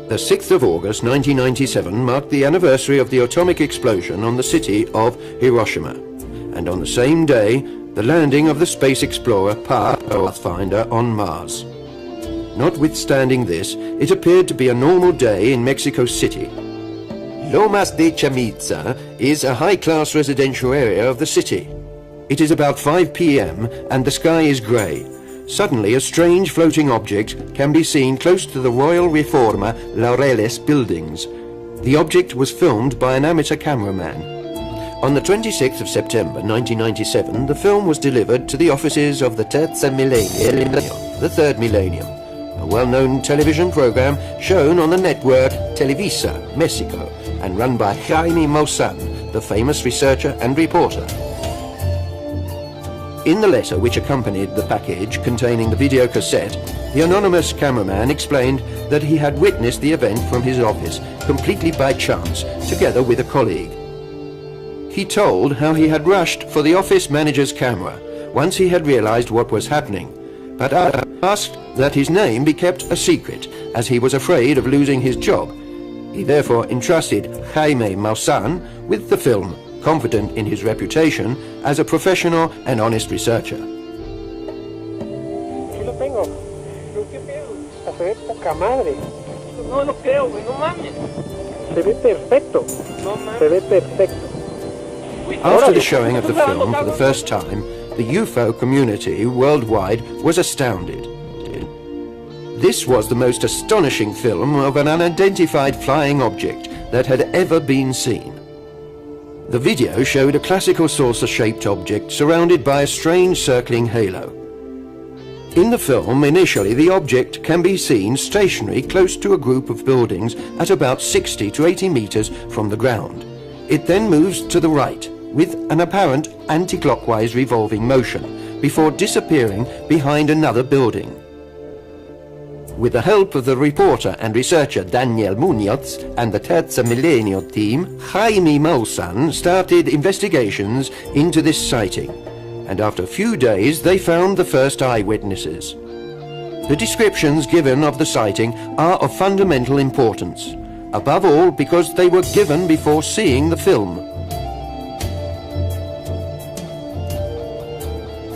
The 6th of August 1997 marked the anniversary of the atomic explosion on the city of Hiroshima, and on the same day, the landing of the Space Explorer Pathfinder on Mars. Notwithstanding this, it appeared to be a normal day in Mexico City. Lomas de Chamizza is a high-class residential area of the city. It is about 5 p.m. and the sky is grey. Suddenly, a strange floating object can be seen close to the Royal Reforma Laureles buildings. The object was filmed by an amateur cameraman. On the 26th of September 1997, the film was delivered to the offices of the Terza Millennium, the Third Millennium, a well-known television program shown on the network Televisa, Mexico, and run by Jaime Maussan, the famous researcher and reporter. In the letter which accompanied the package containing the video cassette, the anonymous cameraman explained that he had witnessed the event from his office, completely by chance, together with a colleague. He told how he had rushed for the office manager's camera once he had realized what was happening, but asked that his name be kept a secret, as he was afraid of losing his job. He therefore entrusted Jaime Maussan with the film, confident in his reputation as a professional and honest researcher. Aquí lo tengo. ¿Qué pedo? Se ve poca madre. No lo creo, güey, no mames. Se ve perfecto. No mames. Se ve perfecto. After the showing of the film for the first time, the UFO community worldwide was astounded. This was the most astonishing film of an unidentified flying object that had ever been seen. The video showed a classical saucer-shaped object surrounded by a strange circling halo. In the film, initially, the object can be seen stationary close to a group of buildings at about 60 to 80 meters from the ground. It then moves to the right, with an apparent anti-clockwise revolving motion, before disappearing behind another building. With the help of the reporter and researcher Daniel Munoz and the Terza Millennium team, Jaime Maussan started investigations into this sighting, and after a few days they found the first eyewitnesses. The descriptions given of the sighting are of fundamental importance, above all because they were given before seeing the film.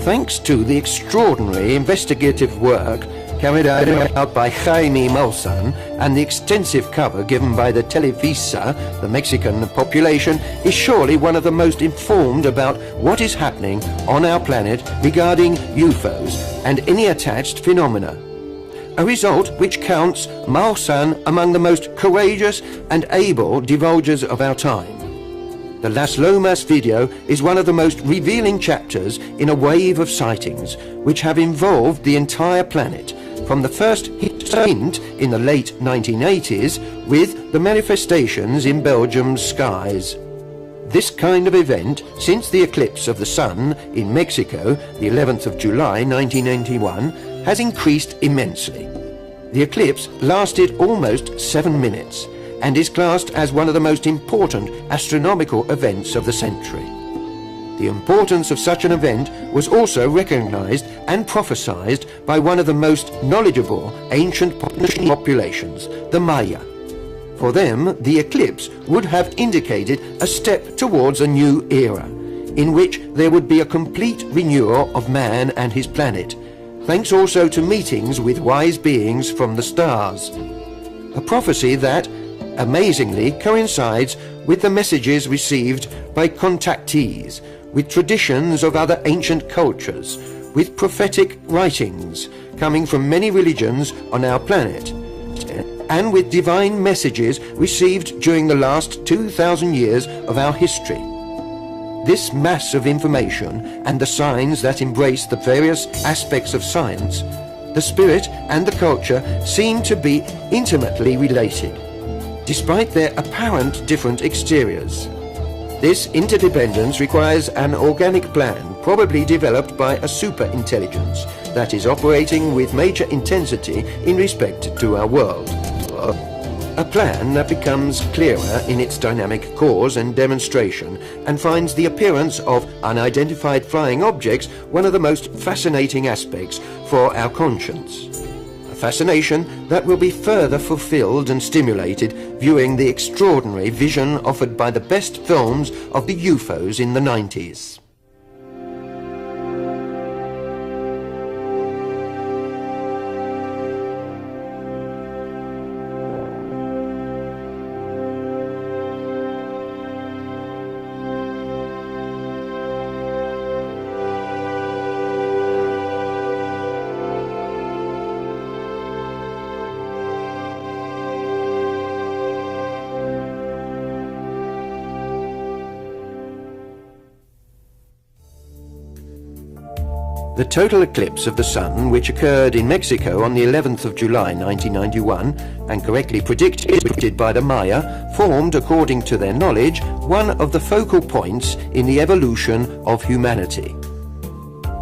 Thanks to the extraordinary investigative work carried out by Jaime Maussan and the extensive cover given by the Televisa, the Mexican population is surely one of the most informed about what is happening on our planet regarding UFOs and any attached phenomena. A result which counts Maussan among the most courageous and able divulgers of our time. The Las Lomas video is one of the most revealing chapters in a wave of sightings which have involved the entire planet, from the first hint in the late 1980s with the manifestations in Belgium's skies. This kind of event, since the eclipse of the sun in Mexico, the 11th of July 1991, has increased immensely. The eclipse lasted almost 7 minutes and is classed as one of the most important astronomical events of the century. The importance of such an event was also recognized and prophesied by one of the most knowledgeable ancient populations, the Maya. For them, the eclipse would have indicated a step towards a new era, in which there would be a complete renewal of man and his planet, thanks also to meetings with wise beings from the stars. A prophecy that, amazingly, coincides with the messages received by contactees, with traditions of other ancient cultures, with prophetic writings coming from many religions on our planet, and with divine messages received during the last 2,000 years of our history. This mass of information and the signs that embrace the various aspects of science, the spirit and the culture seem to be intimately related, despite their apparent different exteriors. This interdependence requires an organic plan, probably developed by a super-intelligence that is operating with major intensity in respect to our world. A plan that becomes clearer in its dynamic cause and demonstration and finds the appearance of unidentified flying objects one of the most fascinating aspects for our conscience. A fascination that will be further fulfilled and stimulated viewing the extraordinary vision offered by the best films of the UFOs in the 90s. The total eclipse of the Sun, which occurred in Mexico on the 11th of July 1991, and correctly predicted by the Maya, formed, according to their knowledge, one of the focal points in the evolution of humanity.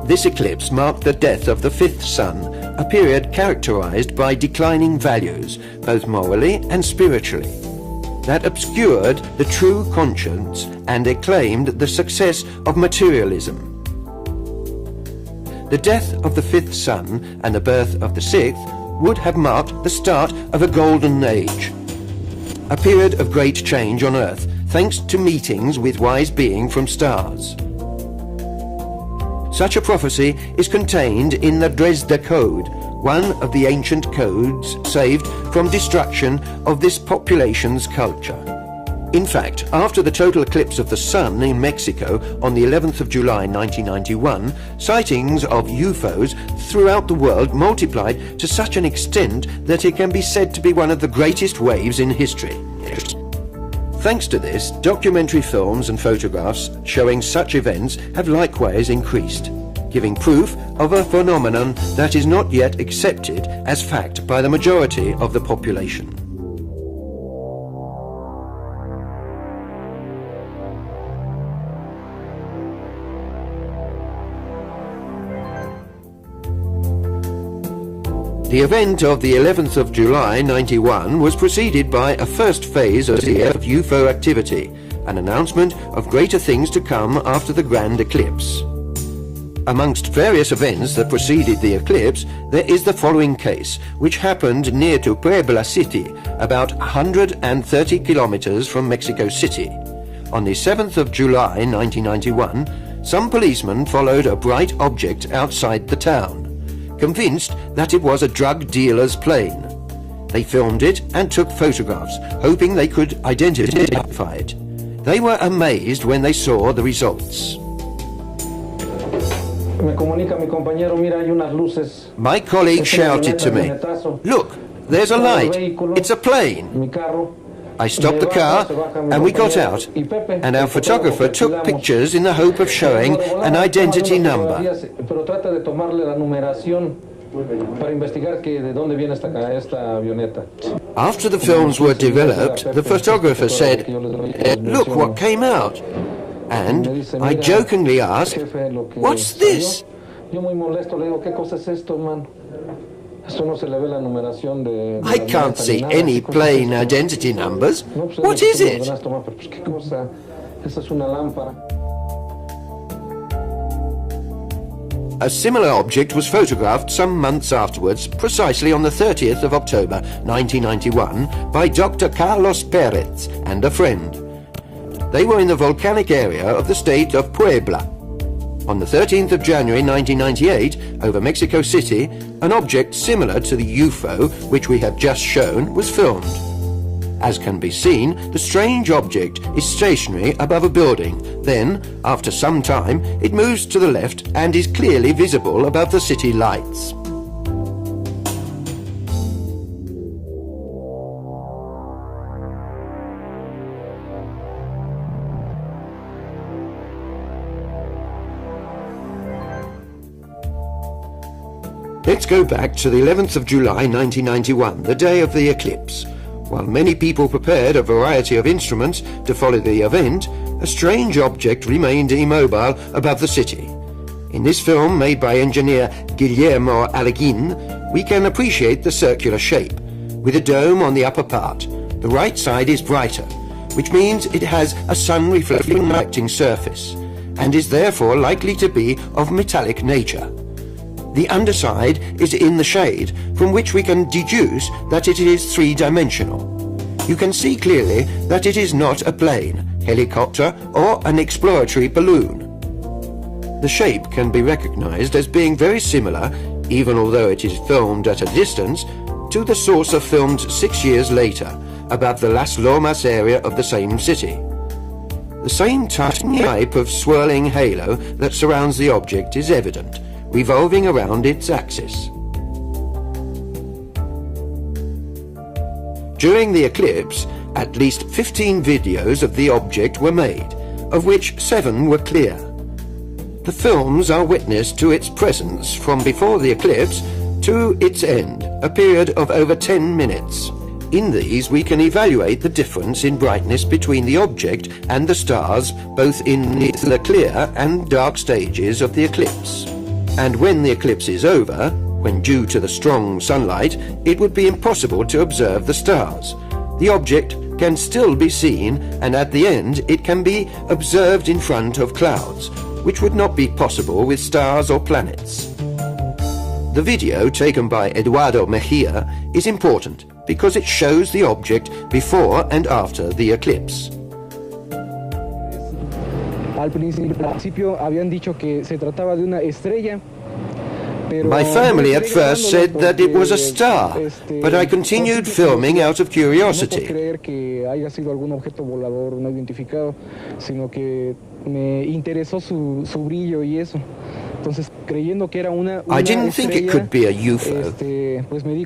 This eclipse marked the death of the fifth sun, a period characterized by declining values, both morally and spiritually, that obscured the true conscience and acclaimed the success of materialism. The death of the fifth sun and the birth of the sixth would have marked the start of a golden age, a period of great change on Earth, thanks to meetings with wise beings from stars. Such a prophecy is contained in the Dresde Code, one of the ancient codes saved from destruction of this population's culture. In fact, after the total eclipse of the Sun in Mexico on the 11th of July 1991, sightings of UFOs throughout the world multiplied to such an extent that it can be said to be one of the greatest waves in history. Thanks to this, documentary films and photographs showing such events have likewise increased, giving proof of a phenomenon that is not yet accepted as fact by the majority of the population. The event of the 11th of July 91 was preceded by a first phase of UFO activity, an announcement of greater things to come after the grand eclipse. Amongst various events that preceded the eclipse, there is the following case, which happened near to Puebla City, about 130 kilometers from Mexico City. On the 7th of July 1991, some policemen followed a bright object outside the town, convinced that it was a drug dealer's plane. They filmed it and took photographs, hoping they could identify it. They were amazed when they saw the results. My colleague shouted to me, "Look, there's a light. It's a plane." I stopped the car and we got out, and our photographer took pictures in the hope of showing an identity number. After the films were developed, the photographer said, "Look what came out." And I jokingly asked, "What's this?" "I can't see any plane identity numbers. What is it?" A similar object was photographed some months afterwards, precisely on the 30th of October 1991, by Dr. Carlos Perez and a friend. They were in the volcanic area of the state of Puebla. On the 13th of January 1998, over Mexico City, an object similar to the UFO, which we have just shown, was filmed. As can be seen, the strange object is stationary above a building. Then, after some time, it moves to the left and is clearly visible above the city lights. Let's go back to the 11th of July 1991, the day of the eclipse. While many people prepared a variety of instruments to follow the event, a strange object remained immobile above the city. In this film, made by engineer Guillermo Alleguin, we can appreciate the circular shape, with a dome on the upper part. The right side is brighter, which means it has a sun-reflecting surface, and is therefore likely to be of metallic nature. The underside is in the shade, from which we can deduce that it is three-dimensional. You can see clearly that it is not a plane, helicopter or an exploratory balloon. The shape can be recognized as being very similar, even although it is filmed at a distance, to the saucer filmed 6 years later above the Las Lomas area of the same city. The same type of swirling halo that surrounds the object is evident, revolving around its axis. During the eclipse, at least 15 videos of the object were made, of which 7 were clear. The films are witness to its presence from before the eclipse to its end, a period of over 10 minutes. In these we can evaluate the difference in brightness between the object and the stars, both in the clear and dark stages of the eclipse. And when the eclipse is over, when due to the strong sunlight, it would be impossible to observe the stars. The object can still be seen, and at the end it can be observed in front of clouds, which would not be possible with stars or planets. The video taken by Eduardo Mejia is important because it shows the object before and after the eclipse. Al principio habían dicho que se trataba de una estrella. My family at first said that it was a star, but I continued filming out of curiosity. I didn't think it could be a UFO.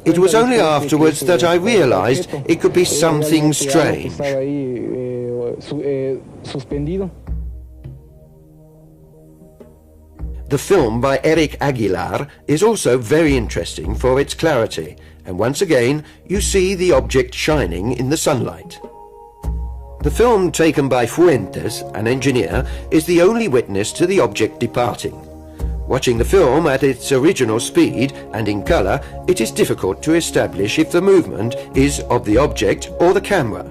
It was only afterwards that I realized it could be something strange. The film by Eric Aguilar is also very interesting for its clarity, and once again you see the object shining in the sunlight. The film taken by Fuentes, an engineer, is the only witness to the object departing. Watching the film at its original speed and in color, it is difficult to establish if the movement is of the object or the camera.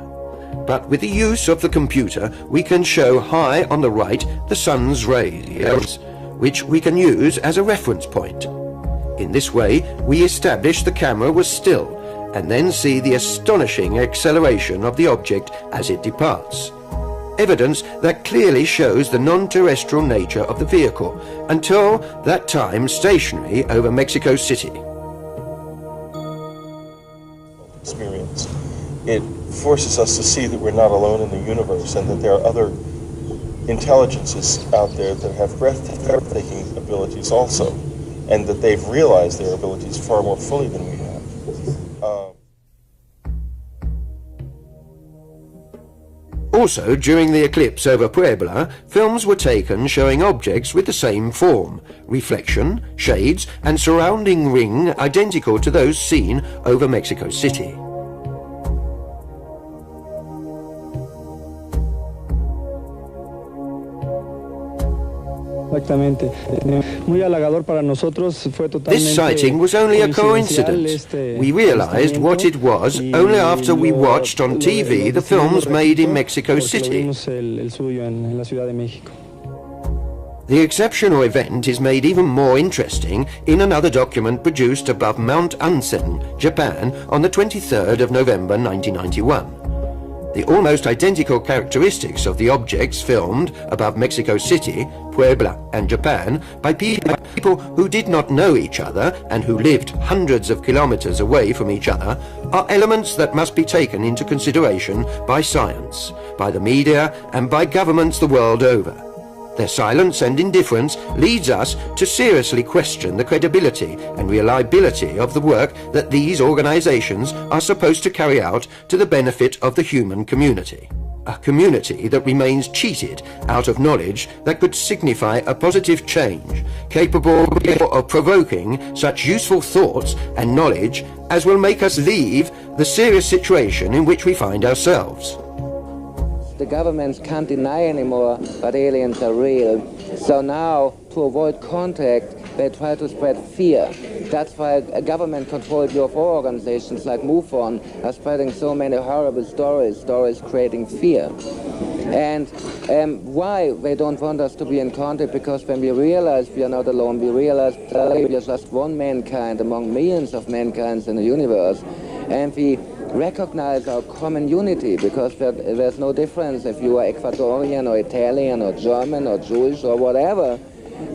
But with the use of the computer, we can show high on the right the sun's rays, which we can use as a reference point. In this way, we establish the camera was still, and then see the astonishing acceleration of the object as it departs. Evidence that clearly shows the non-terrestrial nature of the vehicle, until that time stationary over Mexico City. Experience. It forces us to see that we're not alone in the universe and that there are other intelligences out there that have breathtaking abilities also, and that they've realized their abilities far more fully than we have. Also, during the eclipse over Puebla, films were taken showing objects with the same form, reflection, shades, and surrounding ring identical to those seen over Mexico City. This sighting was only a coincidence. We realized what it was only after we watched on TV the films made in Mexico City. The exceptional event is made even more interesting in another document produced above Mount Ansen, Japan, on the 23rd of November 1991. The almost identical characteristics of the objects filmed above Mexico City, Puebla and Japan by people who did not know each other and who lived hundreds of kilometers away from each other are elements that must be taken into consideration by science, by the media and by governments the world over. Their silence and indifference leads us to seriously question the credibility and reliability of the work that these organizations are supposed to carry out to the benefit of the human community. A community that remains cheated out of knowledge that could signify a positive change, capable of provoking such useful thoughts and knowledge as will make us leave the serious situation in which we find ourselves. The governments can't deny anymore that aliens are real. So now, to avoid contact, they try to spread fear. That's why government-controlled UFO organizations like MUFON are spreading so many horrible stories creating fear. And why they don't want us to be in contact? Because when we realize we are not alone, we realize that we are just one mankind among millions of mankinds in the universe, and we recognize our common unity, because there's no difference if you are Ecuadorian or Italian or German or Jewish or whatever,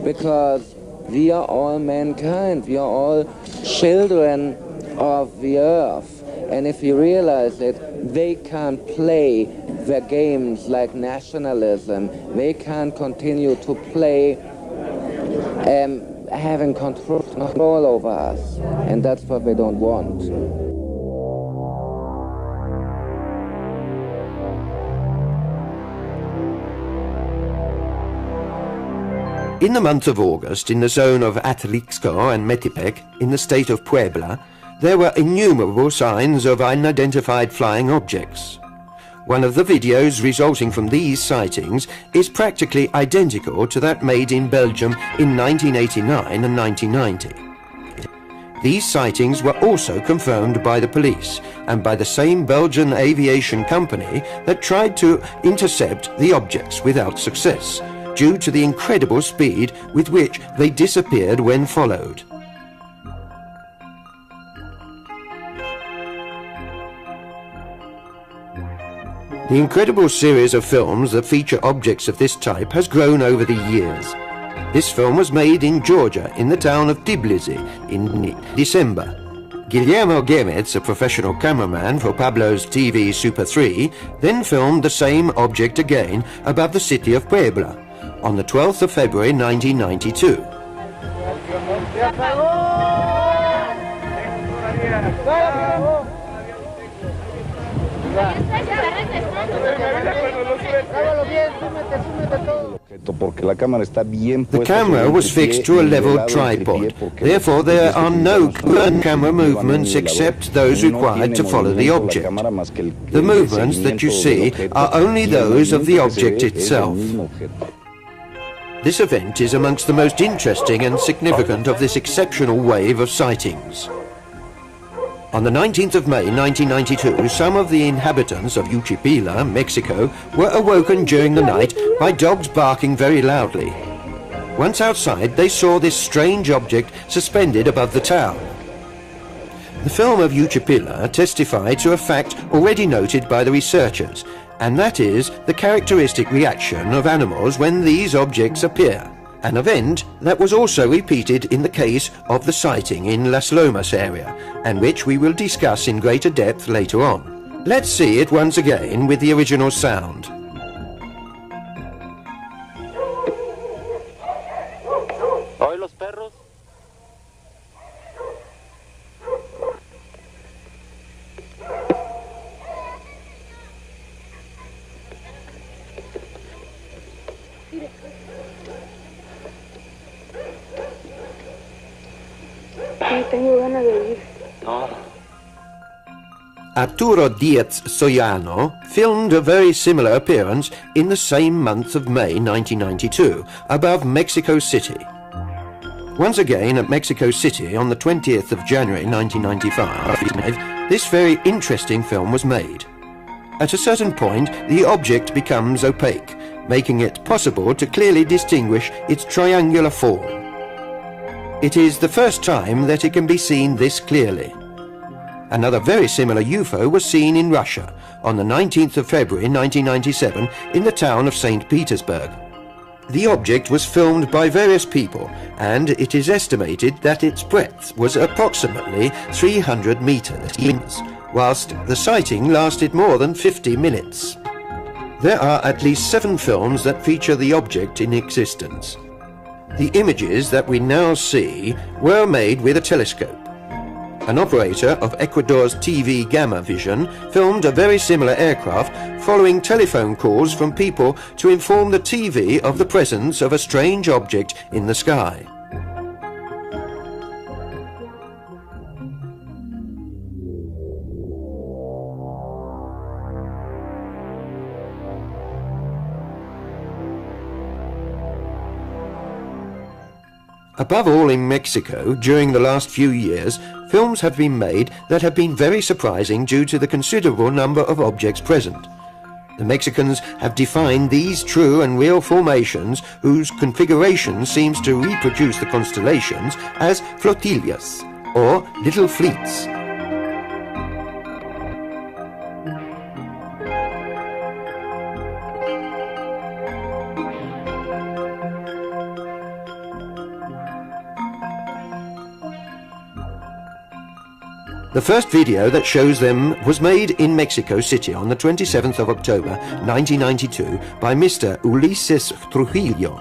because we are all mankind, we are all children of the earth. And if we realize it, they can't play their games like nationalism, they can't continue to play having control over us, and that's what they don't want. In the month of August, in the zone of Atlixco and Metepec, in the state of Puebla, there were innumerable signs of unidentified flying objects. One of the videos resulting from these sightings is practically identical to that made in Belgium in 1989 and 1990. These sightings were also confirmed by the police and by the same Belgian aviation company that tried to intercept the objects without success, due to the incredible speed with which they disappeared when followed. The incredible series of films that feature objects of this type has grown over the years. This film was made in Georgia, in the town of Tbilisi, in December. Guillermo Gemetz, a professional cameraman for Pablo's TV Super 3, then filmed the same object again above the city of Puebla, on the 12th of February 1992. The camera was fixed to a level tripod, therefore there are no camera movements except those required to follow the object. The movements that you see are only those of the object itself. This event is amongst the most interesting and significant of this exceptional wave of sightings. On the 19th of May 1992, some of the inhabitants of Uchipila, Mexico, were awoken during the night by dogs barking very loudly. Once outside, they saw this strange object suspended above the town. The film of Uchipila testified to a fact already noted by the researchers, and that is the characteristic reaction of animals when these objects appear, an event that was also repeated in the case of the sighting in Las Lomas area, and which we will discuss in greater depth later on. Let's see it once again with the original sound. Hoy los perros. Tengo ganas de ir. No. Arturo Diaz Soyano filmed a very similar appearance in the same month of May 1992 above Mexico City. Once again at Mexico City on the 20th of January 1995, this very interesting film was made. At a certain point, the object becomes opaque, making it possible to clearly distinguish its triangular form. It is the first time that it can be seen this clearly. Another very similar UFO was seen in Russia on the 19th of February 1997 in the town of St. Petersburg. The object was filmed by various people, and it is estimated that its breadth was approximately 300 meters, whilst the sighting lasted more than 50 minutes. There are at least 7 films that feature the object in existence. The images that we now see were made with a telescope. An operator of Ecuador's TV Gamma Vision filmed a very similar aircraft following telephone calls from people to inform the TV of the presence of a strange object in the sky. Above all in Mexico, during the last few years, films have been made that have been very surprising due to the considerable number of objects present. The Mexicans have defined these true and real formations, whose configuration seems to reproduce the constellations, as flotillas, or little fleets. The first video that shows them was made in Mexico City on the 27th of October 1992 by Mr. Ulises Trujillo.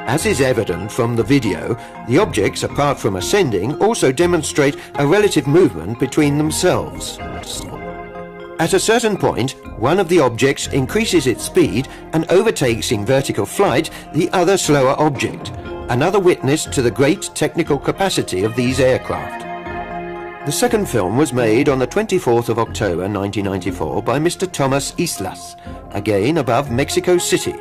As is evident from the video, the objects, apart from ascending, also demonstrate a relative movement between themselves. At a certain point, one of the objects increases its speed and overtakes in vertical flight the other slower object, another witness to the great technical capacity of these aircraft. The second film was made on the 24th of October 1994 by Mr. Thomas Islas, again above Mexico City.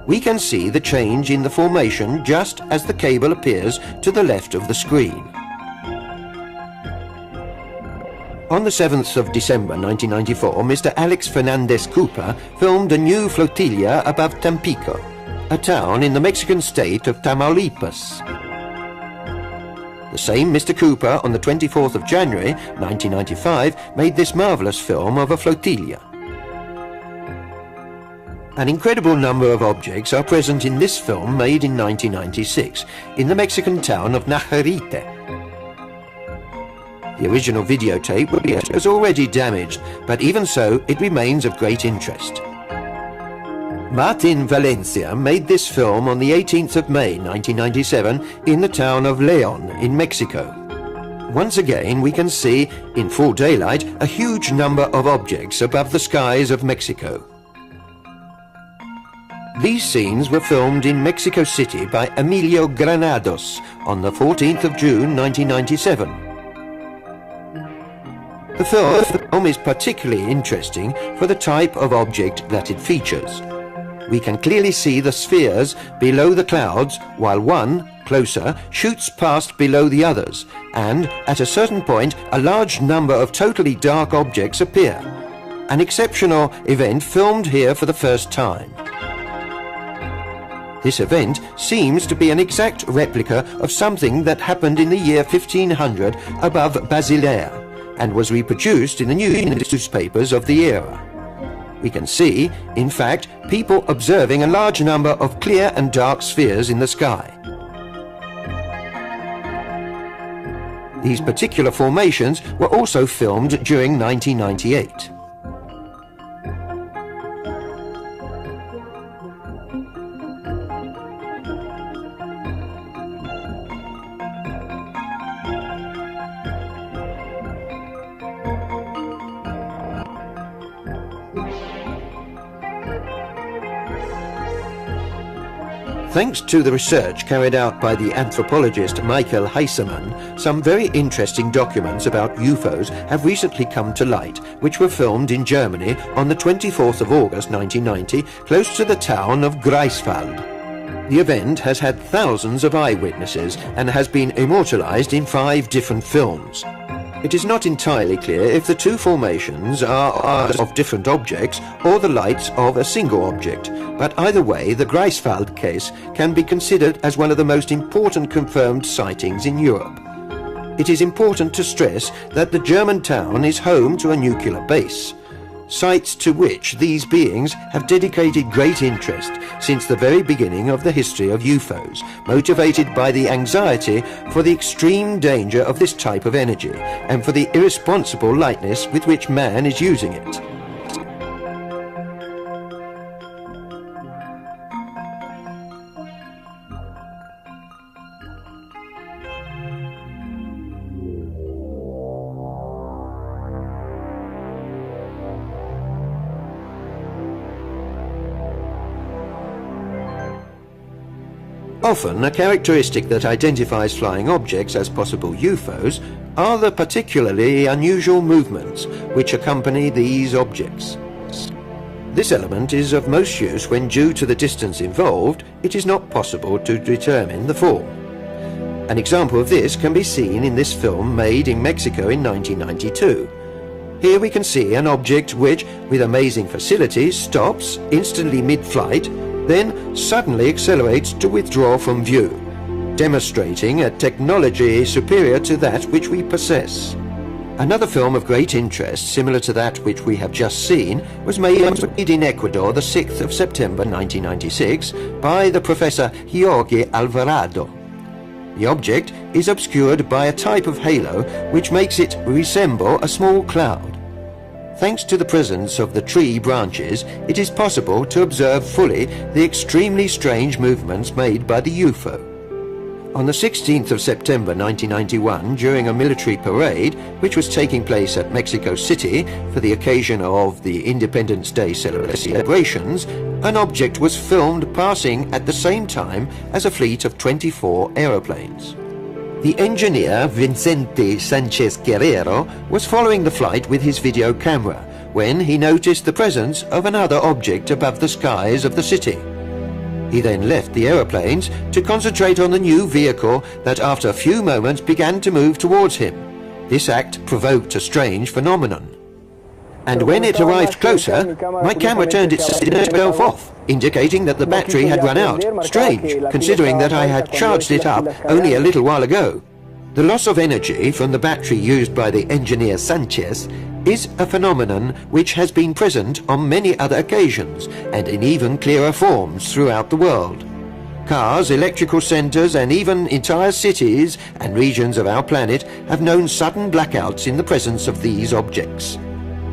We can see the change in the formation just as the cable appears to the left of the screen. On the 7th of December 1994, Mr. Alex Fernandez Cooper filmed a new flotilla above Tampico, a town in the Mexican state of Tamaulipas. The same Mr. Cooper, on the 24th of January 1995, made this marvellous film of a flotilla. An incredible number of objects are present in this film made in 1996 in the Mexican town of Najarite. The original videotape was already damaged, but even so it remains of great interest. Martin Valencia made this film on the 18th of May 1997 in the town of Leon in Mexico. Once again we can see, in full daylight, a huge number of objects above the skies of Mexico. These scenes were filmed in Mexico City by Emilio Granados on the 14th of June 1997. The film is particularly interesting for the type of object that it features. We can clearly see the spheres below the clouds, while one, closer, shoots past below the others, and at a certain point a large number of totally dark objects appear. An exceptional event filmed here for the first time. This event seems to be an exact replica of something that happened in the year 1500 above Basilea, and was reproduced in the newspapers of the era. We can see, in fact, people observing a large number of clear and dark spheres in the sky. These particular formations were also filmed during 1998. Thanks to the research carried out by the anthropologist Michael Heisemann, some very interesting documents about UFOs have recently come to light, which were filmed in Germany on the 24th of August 1990, close to the town of Greifswald. The event has had thousands of eyewitnesses and has been immortalized in 5 different films. It is not entirely clear if the two formations are of different objects or the lights of a single object, but either way the Greifswald case can be considered as one of the most important confirmed sightings in Europe. It is important to stress that the German town is home to a nuclear base, sites to which these beings have dedicated great interest since the very beginning of the history of UFOs, motivated by the anxiety for the extreme danger of this type of energy and for the irresponsible lightness with which man is using it. Often, a characteristic that identifies flying objects as possible UFOs are the particularly unusual movements which accompany these objects. This element is of most use when, due to the distance involved, it is not possible to determine the form. An example of this can be seen in this film made in Mexico in 1992. Here we can see an object which, with amazing facilities, stops instantly mid-flight, then suddenly accelerates to withdraw from view, demonstrating a technology superior to that which we possess. Another film of great interest, similar to that which we have just seen, was made in Ecuador the 6th of September 1996 by the Professor Jorge Alvarado. The object is obscured by a type of halo which makes it resemble a small cloud. Thanks to the presence of the tree branches, it is possible to observe fully the extremely strange movements made by the UFO. On the 16th of September 1991, during a military parade which was taking place at Mexico City for the occasion of the Independence Day celebrations, an object was filmed passing at the same time as a fleet of 24 aeroplanes. The engineer Vicente Sanchez Guerrero was following the flight with his video camera when he noticed the presence of another object above the skies of the city. He then left the aeroplanes to concentrate on the new vehicle that after a few moments began to move towards him. This act provoked a strange phenomenon. And when it arrived closer, my camera turned itself off, indicating that the battery had run out. Strange, considering that I had charged it up only a little while ago. The loss of energy from the battery used by the engineer Sanchez is a phenomenon which has been present on many other occasions and in even clearer forms throughout the world. Cars, electrical centers, and even entire cities and regions of our planet have known sudden blackouts in the presence of these objects.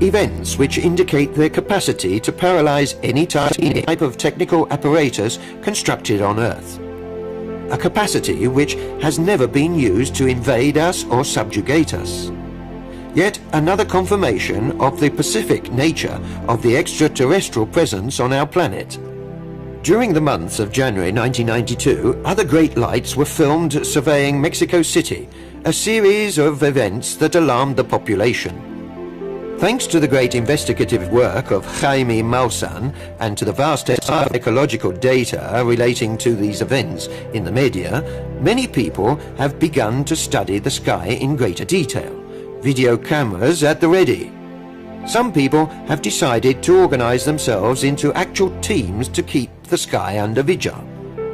Events which indicate their capacity to paralyze any type of technical apparatus constructed on Earth. A capacity which has never been used to invade us or subjugate us. Yet another confirmation of the pacific nature of the extraterrestrial presence on our planet. During the months of January 1992, other great lights were filmed surveying Mexico City, a series of events that alarmed the population. Thanks to the great investigative work of Jaime Maussan and to the vast ecological data relating to these events in the media, many people have begun to study the sky in greater detail. Video cameras at the ready. Some people have decided to organize themselves into actual teams to keep the sky under vigil.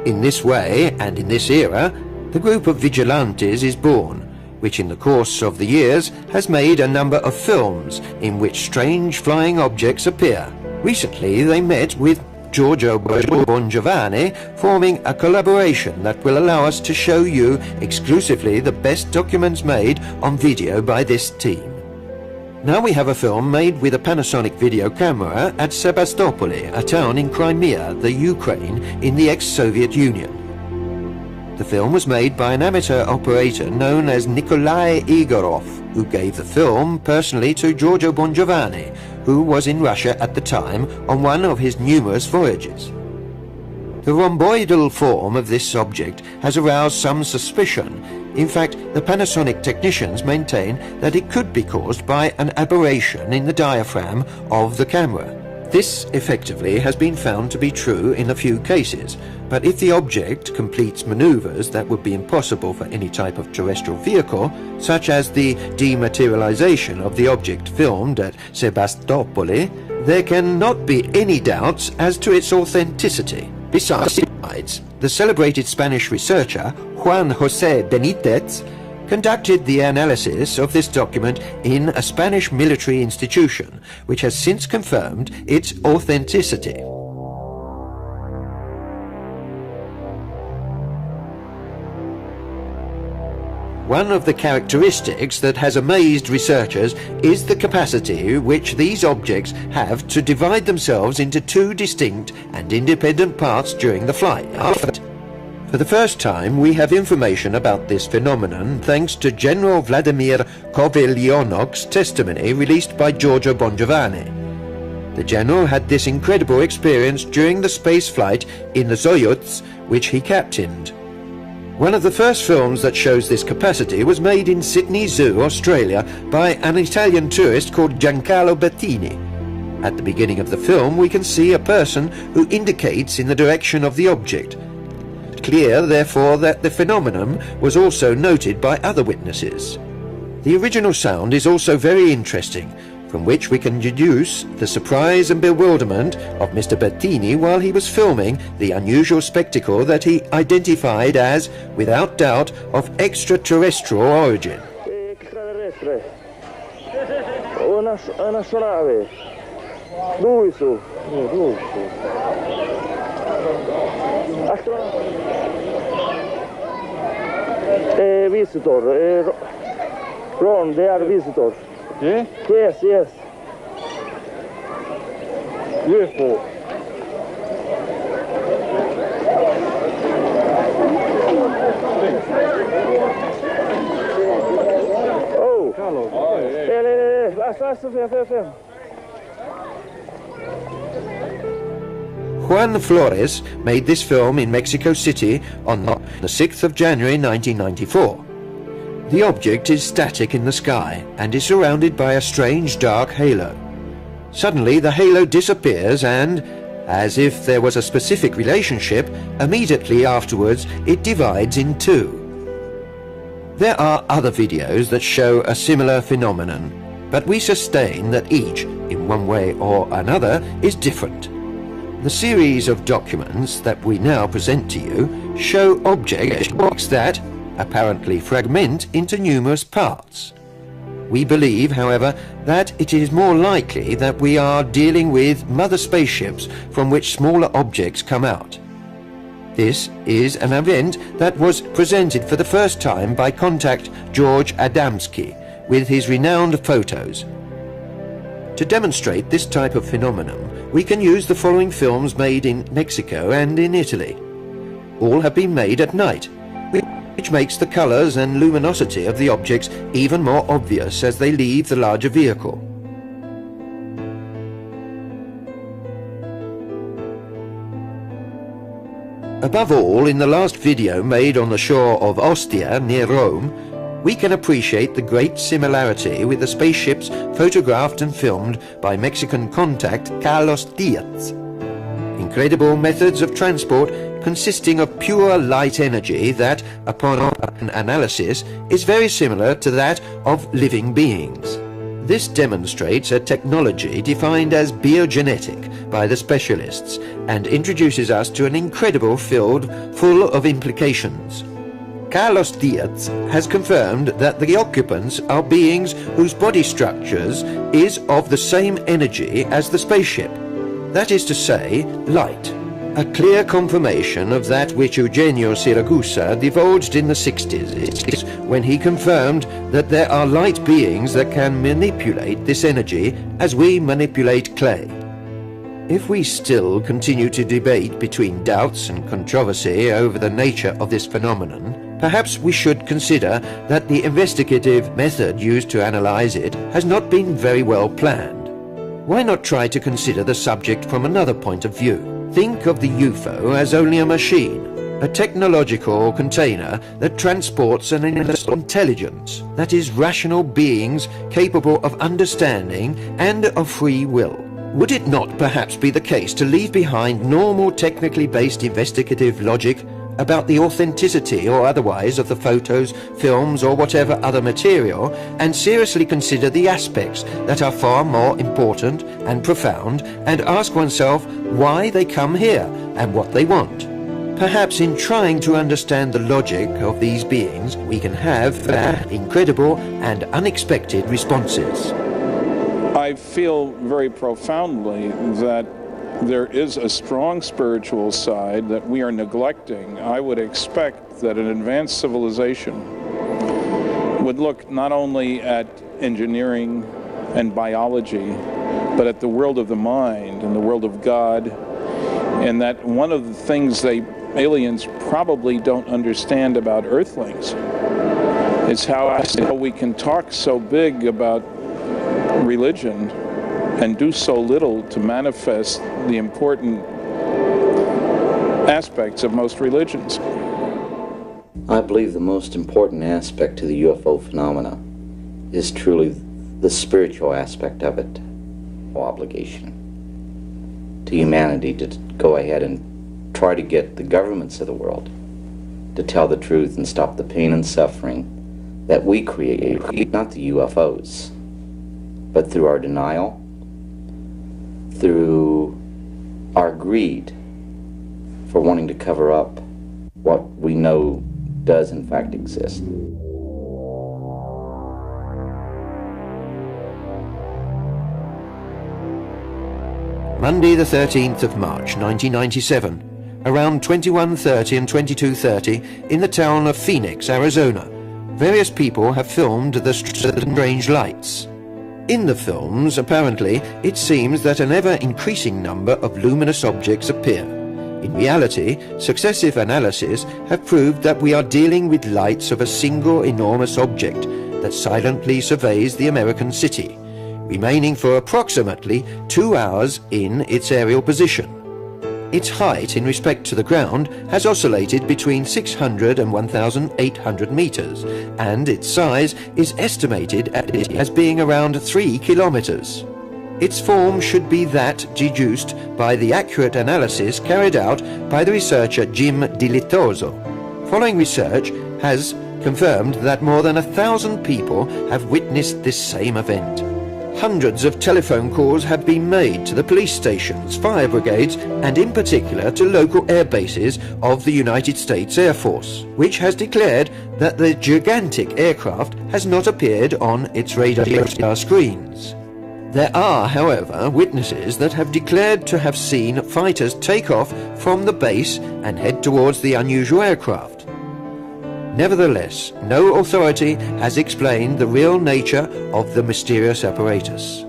In this way, and in this era, the group of vigilantes is born, which in the course of the years has made a number of films in which strange flying objects appear. Recently they met with Giorgio Bongiovanni, forming a collaboration that will allow us to show you exclusively the best documents made on video by this team. Now we have a film made with a Panasonic video camera at Sebastopol, a town in Crimea, the Ukraine, in the ex-Soviet Union. The film was made by an amateur operator known as Nikolai Igorov, who gave the film personally to Giorgio Bongiovanni, who was in Russia at the time on one of his numerous voyages. The rhomboidal form of this object has aroused some suspicion. In fact, the Panasonic technicians maintain that it could be caused by an aberration in the diaphragm of the camera. This effectively has been found to be true in a few cases, but if the object completes maneuvers that would be impossible for any type of terrestrial vehicle, such as the dematerialization of the object filmed at Sebastopol, there cannot be any doubts as to its authenticity. Besides, the celebrated Spanish researcher Juan José Benítez conducted the analysis of this document in a Spanish military institution, which has since confirmed its authenticity. One of the characteristics that has amazed researchers is the capacity which these objects have to divide themselves into two distinct and independent parts during the flight. For the first time, we have information about this phenomenon thanks to General Vladimir Kovalyonok's testimony released by Giorgio Bongiovanni. The general had this incredible experience during the space flight in the Soyuz, which he captained. One of the first films that shows this capacity was made in Sydney Zoo, Australia, by an Italian tourist called Giancarlo Bettini. At the beginning of the film, we can see a person who indicates in the direction of the object. Clear, therefore, that the phenomenon was also noted by other witnesses. The original sound is also very interesting. from which we can deduce the surprise and bewilderment of Mr. Bettini while he was filming the unusual spectacle that he identified as, without doubt, of extraterrestrial origin. Extraterrestre. Una astronave. Lui su. Visitor. Ron, they are visitors. Yeah? Yes. UFO. Oh. Carlos. Juan Flores made this film in Mexico City on the 6th of January 1994. The object is static in the sky and is surrounded by a strange dark halo. Suddenly the halo disappears and, as if there was a specific relationship, immediately afterwards it divides in two. There are other videos that show a similar phenomenon, but we sustain that each, in one way or another, is different. The series of documents that we now present to you show objects that apparently fragment into numerous parts. We believe, however, that it is more likely that we are dealing with mother spaceships from which smaller objects come out. This is an event that was presented for the first time by contact George Adamski with his renowned photos. To demonstrate this type of phenomenon, we can use the following films made in Mexico and in Italy. All have been made at night, which makes the colors and luminosity of the objects even more obvious as they leave the larger vehicle. Above all, in the last video made on the shore of Ostia near Rome, we can appreciate the great similarity with the spaceships photographed and filmed by Mexican contact Carlos Diaz. Incredible methods of transport consisting of pure light energy that, upon analysis, is very similar to that of living beings. This demonstrates a technology defined as biogenetic by the specialists and introduces us to an incredible field full of implications. Carlos Diaz has confirmed that the occupants are beings whose body structures is of the same energy as the spaceship. That is to say, light. A clear confirmation of that which Eugenio Siragusa divulged in the 60s when he confirmed that there are light beings that can manipulate this energy as we manipulate clay. If we still continue to debate between doubts and controversy over the nature of this phenomenon, perhaps we should consider that the investigative method used to analyze it has not been very well planned. Why not try to consider the subject from another point of view? Think of the UFO as only a machine, a technological container that transports an intelligence, that is, rational beings capable of understanding and of free will. Would it not perhaps be the case to leave behind normal technically based investigative logic about the authenticity or otherwise of the photos, films or whatever other material, and seriously consider the aspects that are far more important and profound, and ask oneself why they come here and what they want? Perhaps in trying to understand the logic of these beings, we can have incredible and unexpected responses. I feel very profoundly that there is a strong spiritual side that we are neglecting. I would expect that an advanced civilization would look not only at engineering and biology, but at the world of the mind and the world of God, and that one of the things aliens probably don't understand about Earthlings is how we can talk so big about religion and do so little to manifest the important aspects of most religions. I believe the most important aspect to the UFO phenomena is truly the spiritual aspect of it. Obligation to humanity to go ahead and try to get the governments of the world to tell the truth and stop the pain and suffering that we create, not the UFOs. but through our denial, through our greed for wanting to cover up what we know does in fact exist. Monday the 13th of March 1997, around 21:30 and 22:30 in the town of Phoenix, Arizona, various people have filmed the strange lights. In the films, apparently, it seems that an ever-increasing number of luminous objects appear. In reality, successive analyses have proved that we are dealing with lights of a single enormous object that silently surveys the American city, remaining for approximately 2 hours in its aerial position. Its height in respect to the ground has oscillated between 600 and 1,800 meters, and its size is estimated as being around 3 kilometers. Its form should be that deduced by the accurate analysis carried out by the researcher Jim Dilitoso. Following research has confirmed that more than 1,000 people have witnessed this same event. Hundreds of telephone calls have been made to the police stations, fire brigades, and in particular to local air bases of the United States Air Force, which has declared that the gigantic aircraft has not appeared on its radar screens. There are, however, witnesses that have declared to have seen fighters take off from the base and head towards the unusual aircraft. Nevertheless, no authority has explained the real nature of the mysterious apparatus.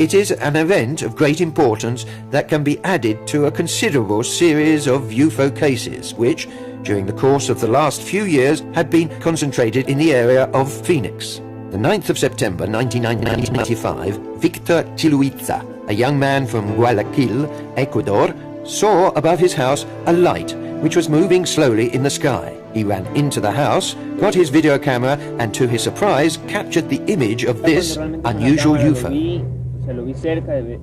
It is an event of great importance that can be added to a considerable series of UFO cases which, during the course of the last few years, have been concentrated in the area of Phoenix. The 9th of September 1995, Victor Chiluiza, a young man from Guayaquil, Ecuador, saw above his house a light which was moving slowly in the sky. He ran into the house, got his video camera, and to his surprise captured the image of this unusual UFO.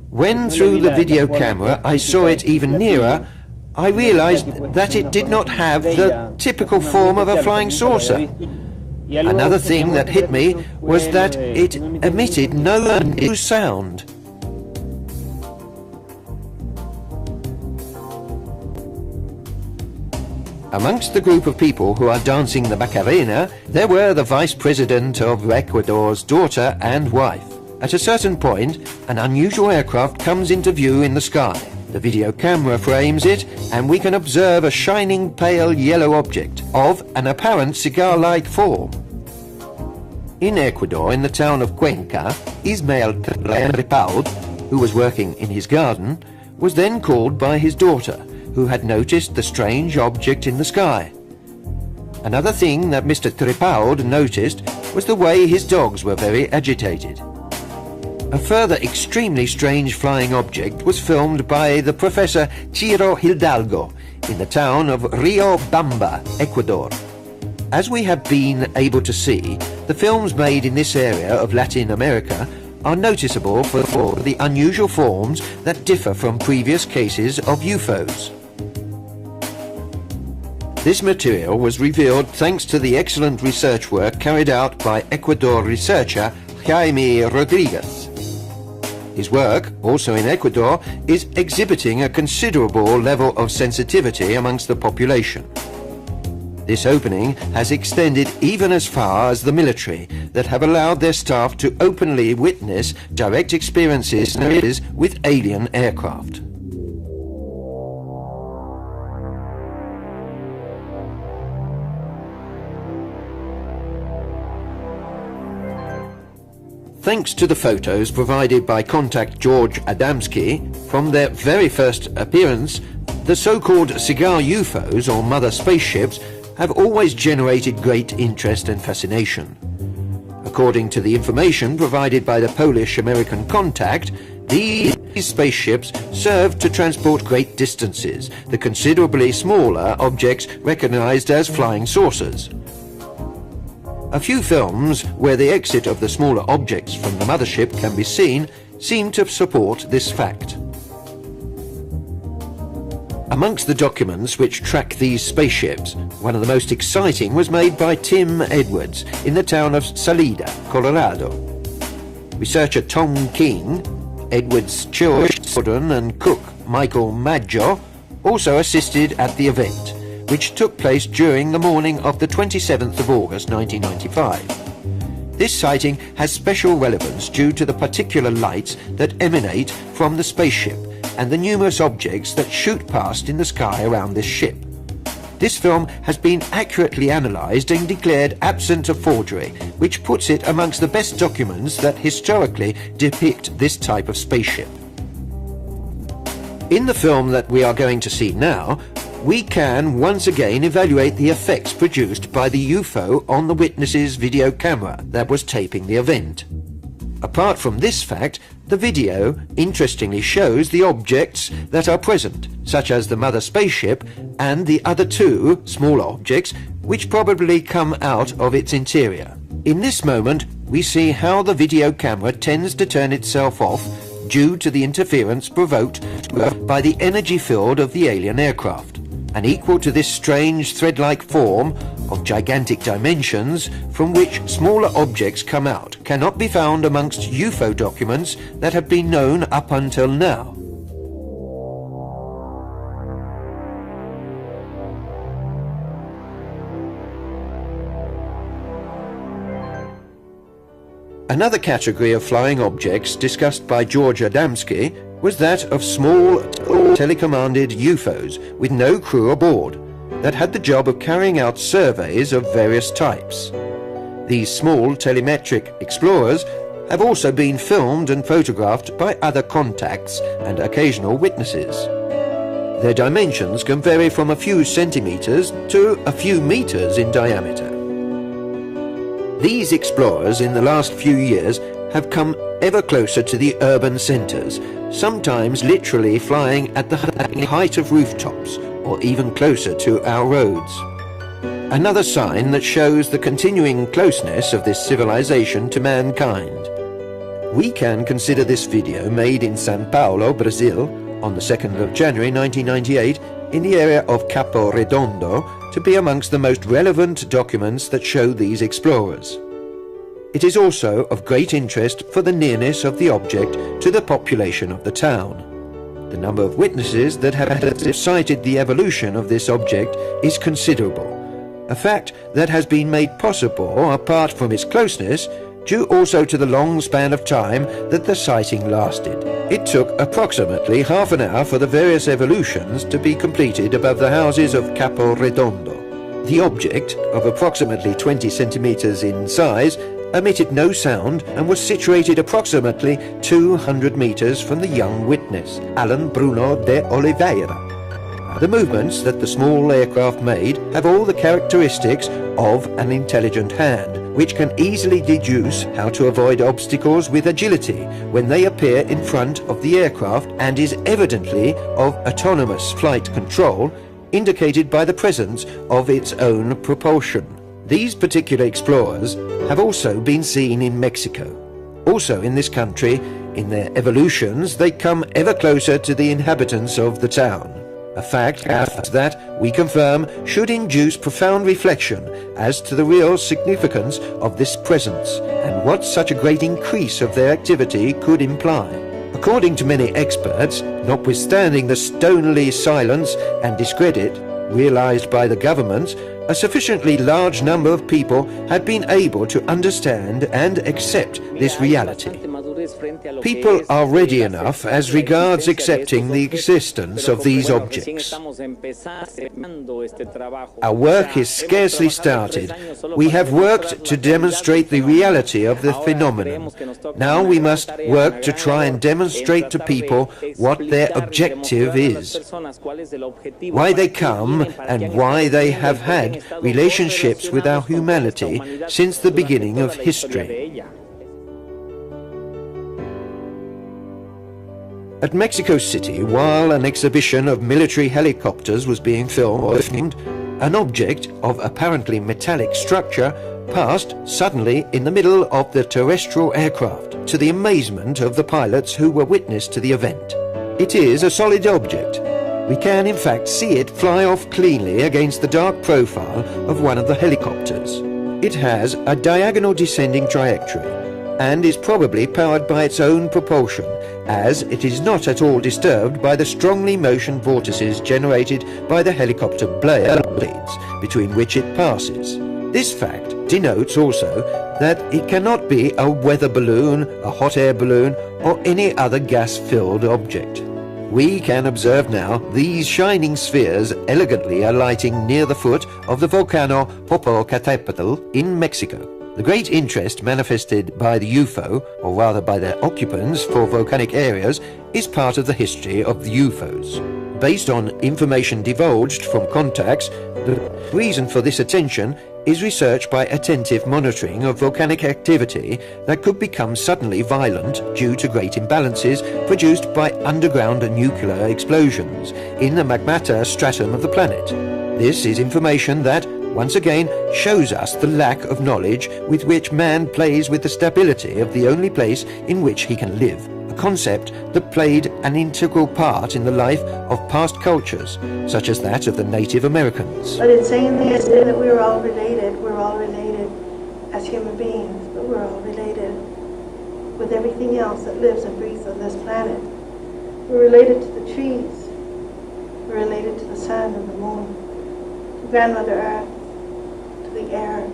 When through the video camera I saw it even nearer, I realized that it did not have the typical form of a flying saucer. Another thing that hit me was that it emitted no new sound. Amongst the group of people who are dancing the Macarena, there were the Vice President of Ecuador's daughter and wife. At a certain point, an unusual aircraft comes into view in the sky. The video camera frames it, and we can observe a shining pale yellow object of an apparent cigar-like form. In Ecuador, in the town of Cuenca, Ismael Tripao, who was working in his garden, was then called by his daughter, who had noticed the strange object in the sky. Another thing that Mr. Tripao noticed was the way his dogs were very agitated. A further extremely strange flying object was filmed by the Professor Ciro Hidalgo in the town of Rio Bamba, Ecuador. As we have been able to see, the films made in this area of Latin America are noticeable for the unusual forms that differ from previous cases of UFOs. This material was revealed thanks to the excellent research work carried out by Ecuador researcher Jaime Rodriguez. His work, also in Ecuador, is exhibiting a considerable level of sensitivity amongst the population. This opening has extended even as far as the military, that have allowed their staff to openly witness direct experiences with alien aircraft. Thanks to the photos provided by contact George Adamski, from their very first appearance, the so-called cigar UFOs, or mother spaceships, have always generated great interest and fascination. According to the information provided by the Polish-American contact, these spaceships served to transport great distances, the considerably smaller objects recognized as flying saucers. A few films where the exit of the smaller objects from the mothership can be seen seem to support this fact. Amongst the documents which track these spaceships, one of the most exciting was made by Tim Edwards in the town of Salida, Colorado. researcher Tom King, Edward's children and cook Michael Maggio also assisted at the event, which took place during the morning of the 27th of August 1995. This sighting has special relevance due to the particular lights that emanate from the spaceship and the numerous objects that shoot past in the sky around this ship. This film has been accurately analysed and declared absent of forgery, which puts it amongst the best documents that historically depict this type of spaceship. In the film that we are going to see now, we can once again evaluate the effects produced by the UFO on the witness's video camera that was taping the event. Apart from this fact, the video interestingly shows the objects that are present, such as the mother spaceship and the other two smaller objects which probably come out of its interior. In this moment, we see how the video camera tends to turn itself off due to the interference provoked by the energy field of the alien aircraft. And equal to this strange thread-like form of gigantic dimensions from which smaller objects come out cannot be found amongst UFO documents that have been known up until now. Another category of flying objects discussed by George Adamski was that of small telecommanded UFOs with no crew aboard that had the job of carrying out surveys of various types. These small telemetric explorers have also been filmed and photographed by other contacts and occasional witnesses. Their dimensions can vary from a few centimeters to a few meters in diameter. These explorers in the last few years have come ever closer to the urban centres, sometimes literally flying at the height of rooftops or even closer to our roads. Another sign that shows the continuing closeness of this civilization to mankind. We can consider this video made in São Paulo, Brazil, on the 2nd of January 1998 in the area of Capo Redondo to be amongst the most relevant documents that show these explorers. It is also of great interest for the nearness of the object to the population of the town. The number of witnesses that have cited the evolution of this object is considerable, a fact that has been made possible, apart from its closeness, due also to the long span of time that the sighting lasted. It took approximately half an hour for the various evolutions to be completed above the houses of Capo Redondo. The object, of approximately 20 centimeters in size, emitted no sound and was situated approximately 200 meters from the young witness, Alan Bruno de Oliveira. The movements that the small aircraft made have all the characteristics of an intelligent hand, which can easily deduce how to avoid obstacles with agility when they appear in front of the aircraft, and is evidently of autonomous flight control, indicated by the presence of its own propulsion. These particular explorers have also been seen in Mexico. Also in this country, in their evolutions, they come ever closer to the inhabitants of the town. A fact that, we confirm, should induce profound reflection as to the real significance of this presence and what such a great increase of their activity could imply. According to many experts, notwithstanding the stonily silence and discredit realized by the governments, a sufficiently large number of people had been able to understand and accept this reality. People are ready enough as regards accepting the existence of these objects. Our work is scarcely started. We have worked to demonstrate the reality of the phenomenon. Now we must work to try and demonstrate to people what their objective is, why they come and why they have had relationships with our humanity since the beginning of history. At Mexico City, while an exhibition of military helicopters was being filmed, an object of apparently metallic structure passed suddenly in the middle of the terrestrial aircraft, to the amazement of the pilots who were witness to the event. It is a solid object. We can in fact see it fly off cleanly against the dark profile of one of the helicopters. It has a diagonal descending trajectory, and is probably powered by its own propulsion, as it is not at all disturbed by the strongly motion vortices generated by the helicopter blades between which it passes. This fact denotes also that it cannot be a weather balloon, a hot air balloon, or any other gas-filled object. We can observe now these shining spheres elegantly alighting near the foot of the volcano Popocatépetl in Mexico. The great interest manifested by the UFO, or rather by their occupants, for volcanic areas is part of the history of the UFOs. Based on information divulged from contacts, the reason for this attention is research by attentive monitoring of volcanic activity that could become suddenly violent due to great imbalances produced by underground nuclear explosions in the magmata stratum of the planet. This is information that, once again, shows us the lack of knowledge with which man plays with the stability of the only place in which he can live, a concept that played an integral part in the life of past cultures, such as that of the Native Americans. But it's saying that we're all related as human beings, but we're all related with everything else that lives and breathes on this planet. We're related to the trees, we're related to the sun and the moon, to Grandmother Earth, to the air,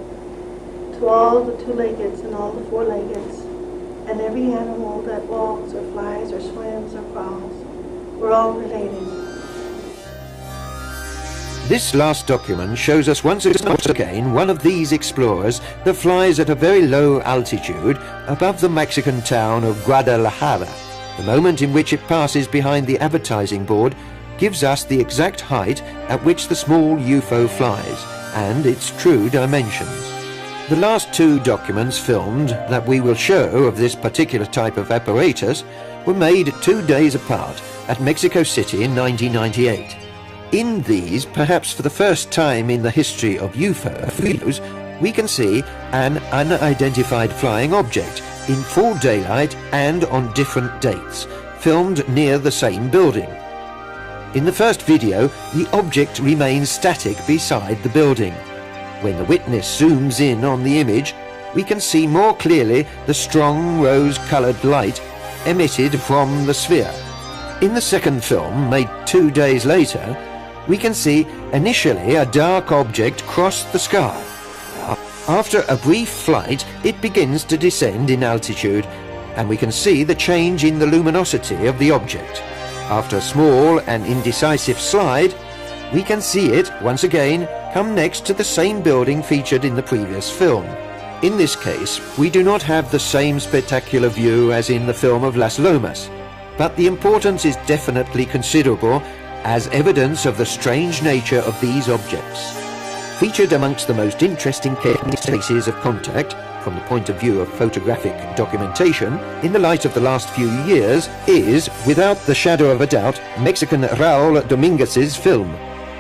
to all the two-leggeds and all the four-leggeds, and every animal that walks or flies or swims or crawls. We're all related. This last document shows us once again one of these explorers that flies at a very low altitude above the Mexican town of Guadalajara. The moment in which it passes behind the advertising board gives us the exact height at which the small UFO flies and its true dimensions. The last two documents filmed that we will show of this particular type of apparatus were made 2 days apart at Mexico City in 1998. In these, perhaps for the first time in the history of UFOs, we can see an unidentified flying object in full daylight and on different dates, filmed near the same building. In the first video, the object remains static beside the building. When the witness zooms in on the image, we can see more clearly the strong rose-colored light emitted from the sphere. In the second film, made 2 days later, we can see initially a dark object cross the sky. After a brief flight, it begins to descend in altitude, and we can see the change in the luminosity of the object. After a small and indecisive slide, we can see it, once again, come next to the same building featured in the previous film. In this case, we do not have the same spectacular view as in the film of Las Lomas, but the importance is definitely considerable as evidence of the strange nature of these objects. Featured amongst the most interesting cases of contact, from the point of view of photographic documentation, in the light of the last few years, is, without the shadow of a doubt, Mexican Raul Dominguez's film.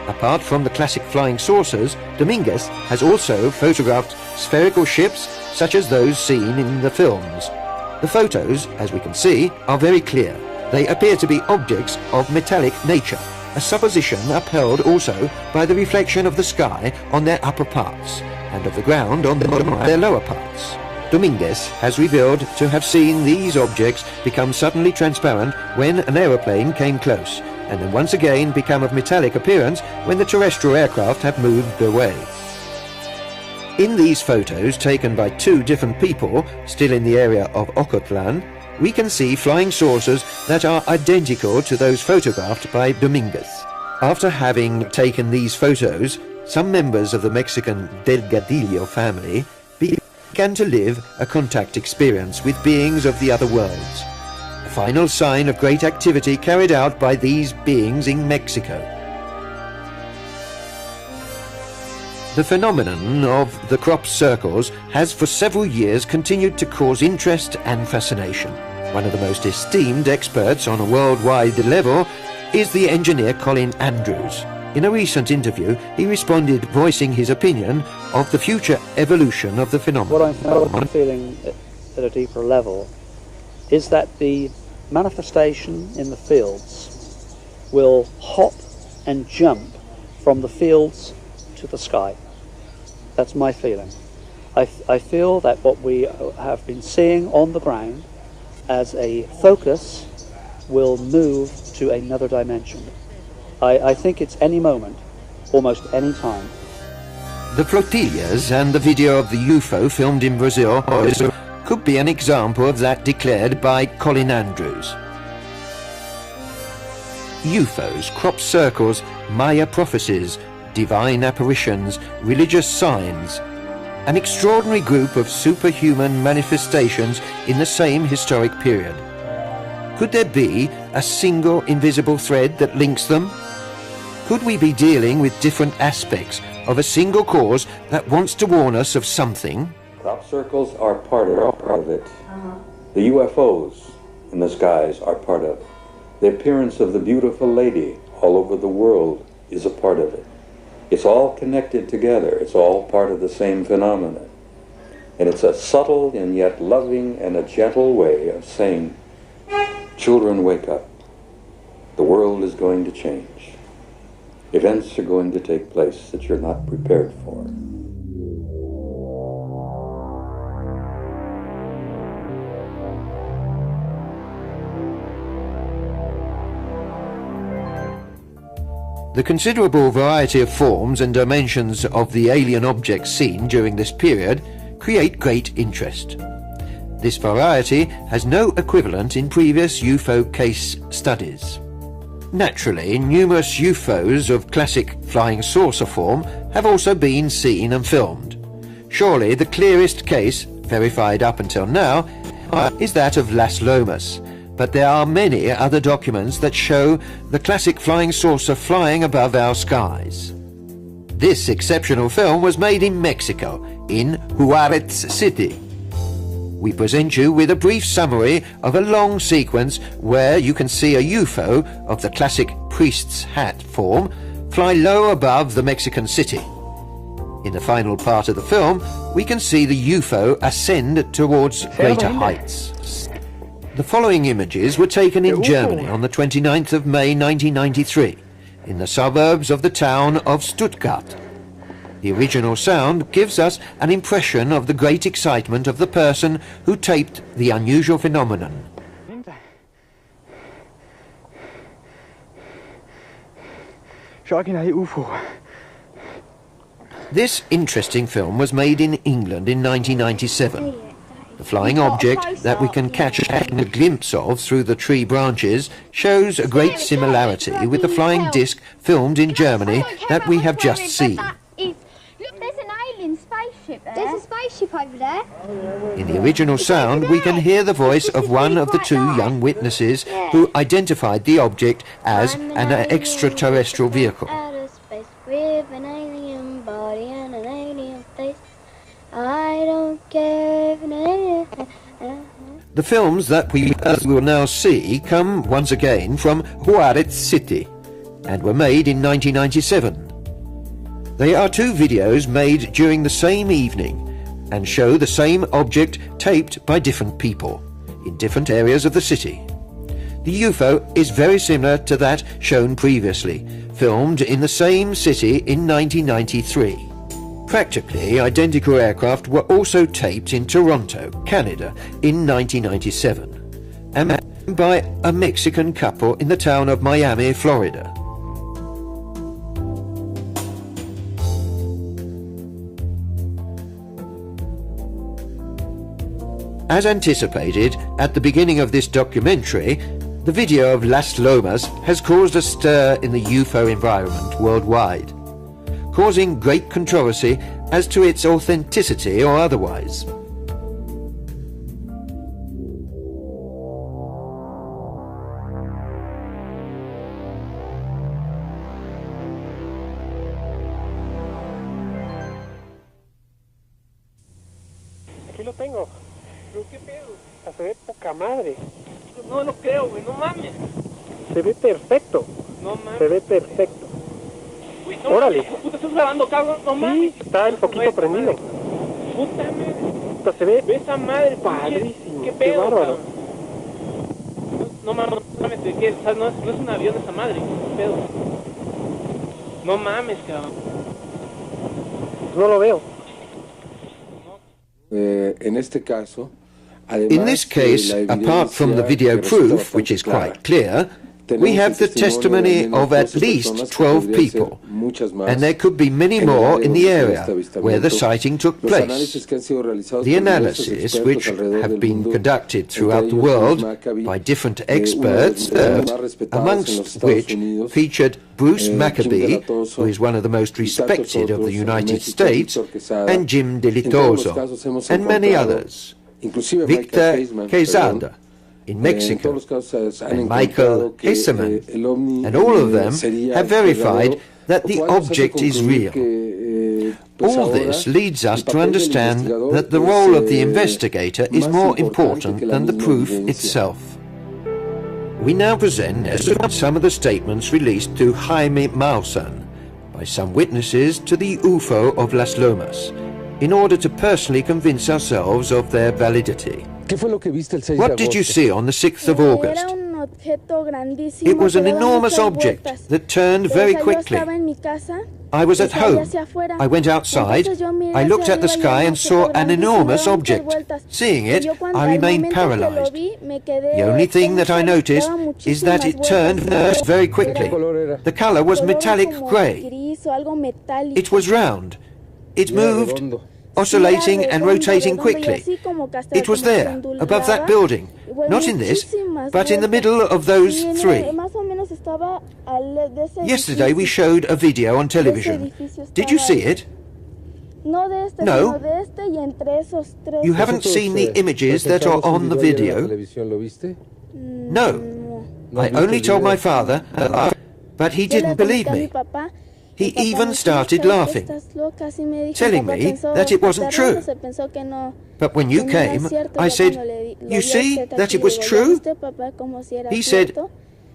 Apart from the classic flying saucers, Dominguez has also photographed spherical ships such as those seen in the films. The photos, as we can see, are very clear. They appear to be objects of metallic nature, a supposition upheld also by the reflection of the sky on their upper parts, and of the ground on their lower parts. Dominguez has revealed to have seen these objects become suddenly transparent when an aeroplane came close, and then once again become of metallic appearance when the terrestrial aircraft have moved away. In these photos, taken by 2 different people, still in the area of Ocotlan, we can see flying saucers that are identical to those photographed by Dominguez. After having taken these photos, some members of the Mexican Delgadillo family began to live a contact experience with beings of the other worlds, a final sign of great activity carried out by these beings in Mexico. The phenomenon of the crop circles has for several years continued to cause interest and fascination. One of the most esteemed experts on a worldwide level is the engineer Colin Andrews. In a recent interview, he responded voicing his opinion of the future evolution of the phenomenon. What I'm feeling at a deeper level is that the manifestation in the fields will hop and jump from the fields to the sky. That's my feeling. I feel that what we have been seeing on the ground as a focus will move to another dimension. I think it's any moment, almost any time. The flotillas and the video of the UFO filmed in Brazil could be an example of that declared by Colin Andrews. UFOs, crop circles, Maya prophecies, divine apparitions, religious signs, an extraordinary group of superhuman manifestations in the same historic period. Could there be a single invisible thread that links them? Could we be dealing with different aspects of a single cause that wants to warn us of something? Crop circles are part of it. The UFOs in the skies are part of it. The appearance of the beautiful lady all over the world is a part of it. It's all connected together. It's all part of the same phenomenon. And it's a subtle and yet loving and a gentle way of saying, children, wake up. The world is going to change. Events are going to take place that you're not prepared for. The considerable variety of forms and dimensions of the alien objects seen during this period create great interest. This variety has no equivalent in previous UFO case studies. Naturally, numerous UFOs of classic flying saucer form have also been seen and filmed. Surely the clearest case, verified up until now, is that of Las Lomas. But there are many other documents that show the classic flying saucer flying above our skies. This exceptional film was made in Mexico, in Juarez City. We present you with a brief summary of a long sequence where you can see a UFO of the classic priest's hat form fly low above the Mexican city. In the final part of the film, we can see the UFO ascend towards greater heights. The following images were taken in Germany on the 29th of May 1993, in the suburbs of the town of Stuttgart. The original sound gives us an impression of the great excitement of the person who taped the unusual phenomenon. This interesting film was made in England in 1997. The flying object that we can catch a glimpse of through the tree branches shows a great similarity with the flying disc filmed in Germany that we have just seen. Look, there's an alien spaceship there. There's a spaceship over there. In the original sound, we can hear the voice of one of the two young witnesses who identified the object as an extraterrestrial vehicle. Outer space with an alien body and an alien face. I don't care if an alien... The films that we will now see come once again from Juarez City and were made in 1997. They are two videos made during the same evening and show the same object taped by different people in different areas of the city. The UFO is very similar to that shown previously, filmed in the same city in 1993. Practically identical aircraft were also taped in Toronto, Canada in 1997 and by a Mexican couple in the town of Miami, Florida. As anticipated at the beginning of this documentary, the video of Las Lomas has caused a stir in the UFO environment worldwide, causing great controversy as to its authenticity or otherwise. Aquí lo tengo. ¿Pero qué pedo? Se ve poca madre. No lo creo, güey, no mames. Se ve perfecto. No mames. Se ve perfecto. Güey, no Órale. mames, puta, estás grabando, cabrón, no mames. Sí, está el poquito prendido. Puta madre. Puta, se ve esa madre, padrísimo. ¿Qué pedo, bárbaro. cabrón? No mames, ¿qué? O sea, no es un avión esa madre, ¿qué pedo? No mames, cabrón. No lo veo. No. In this case, apart from the video proof, which is quite clear, we have the testimony of at least 12 people, and there could be many more in the area where the sighting took place. The analysis, which have been conducted throughout the world by different experts, amongst which featured Bruce Maccabee, who is one of the most respected of the United States, and Jim Delitoso, and many others, Victor Quezada in Mexico, and Michael Hesseman, and all of them have verified that the object is real. All this leads us to understand that the role of the investigator is more important than the proof itself. We now present some of the statements released to Jaime Maussan by some witnesses to the UFO of Las Lomas, in order to personally convince ourselves of their validity. What did you see on the 6th of August? It was an enormous object that turned very quickly. I was at home. I went outside. I looked at the sky and saw an enormous object. Seeing it, I remained paralyzed. The only thing that I noticed is that it turned very quickly. The color was metallic gray. It was round. It moved, oscillating and rotating quickly. It was there, above that building, not in this, but in the middle of those three. Yesterday we showed a video on television. Did you see it? No. You haven't seen the images that are on the video? No. I only told my father, but he didn't believe me. He even started laughing, telling me that it wasn't true. But when you came, I said, "You see that it was true?" He said,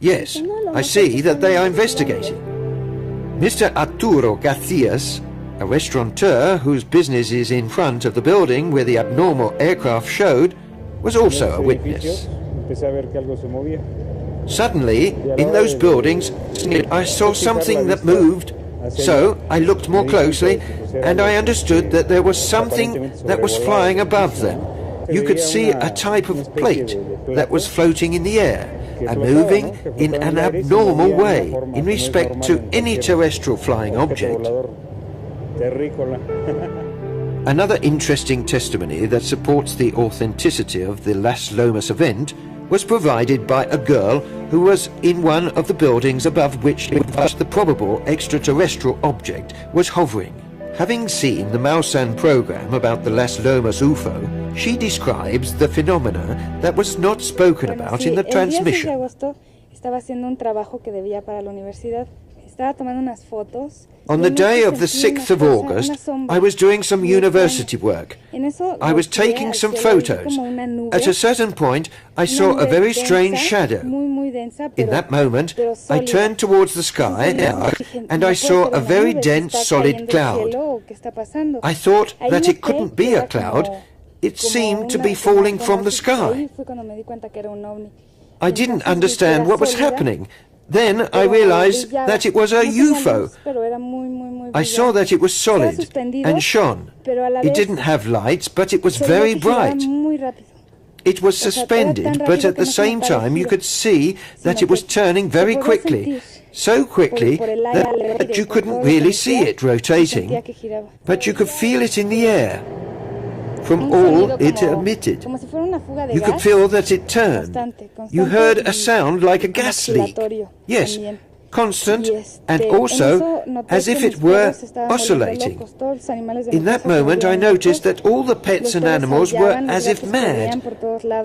"Yes, I see that they are investigating." Mr. Arturo Garcias, a restaurateur whose business is in front of the building where the abnormal aircraft showed, was also a witness. Suddenly, in those buildings, I saw something that moved. So I looked more closely, and I understood that there was something that was flying above them. You could see a type of plate that was floating in the air and moving in an abnormal way in respect to any terrestrial flying object. Another interesting testimony that supports the authenticity of the Las Lomas event was provided by a girl who was in one of the buildings above which the probable extraterrestrial object was hovering. Having seen the Maussan program about the Las Lomas UFO, she describes the phenomena that was not spoken about in the transmission. On the day of the 6th of August, I was doing some university work. I was taking some photos. At a certain point, I saw a very strange shadow. In that moment, I turned towards the sky and I saw a very dense, solid cloud. I thought that it couldn't be a cloud. It seemed to be falling from the sky. I didn't understand what was happening. Then I realized that it was a UFO. I saw that it was solid and shone. It didn't have lights, but it was very bright. It was suspended, but at the same time you could see that it was turning very quickly. So quickly that you couldn't really see it rotating, but you could feel it in the air. From all it emitted, you could feel that it turned. You heard a sound like a gas leak. Yes, constant, and also as if it were oscillating. In that moment I noticed that all the pets and animals were as if mad.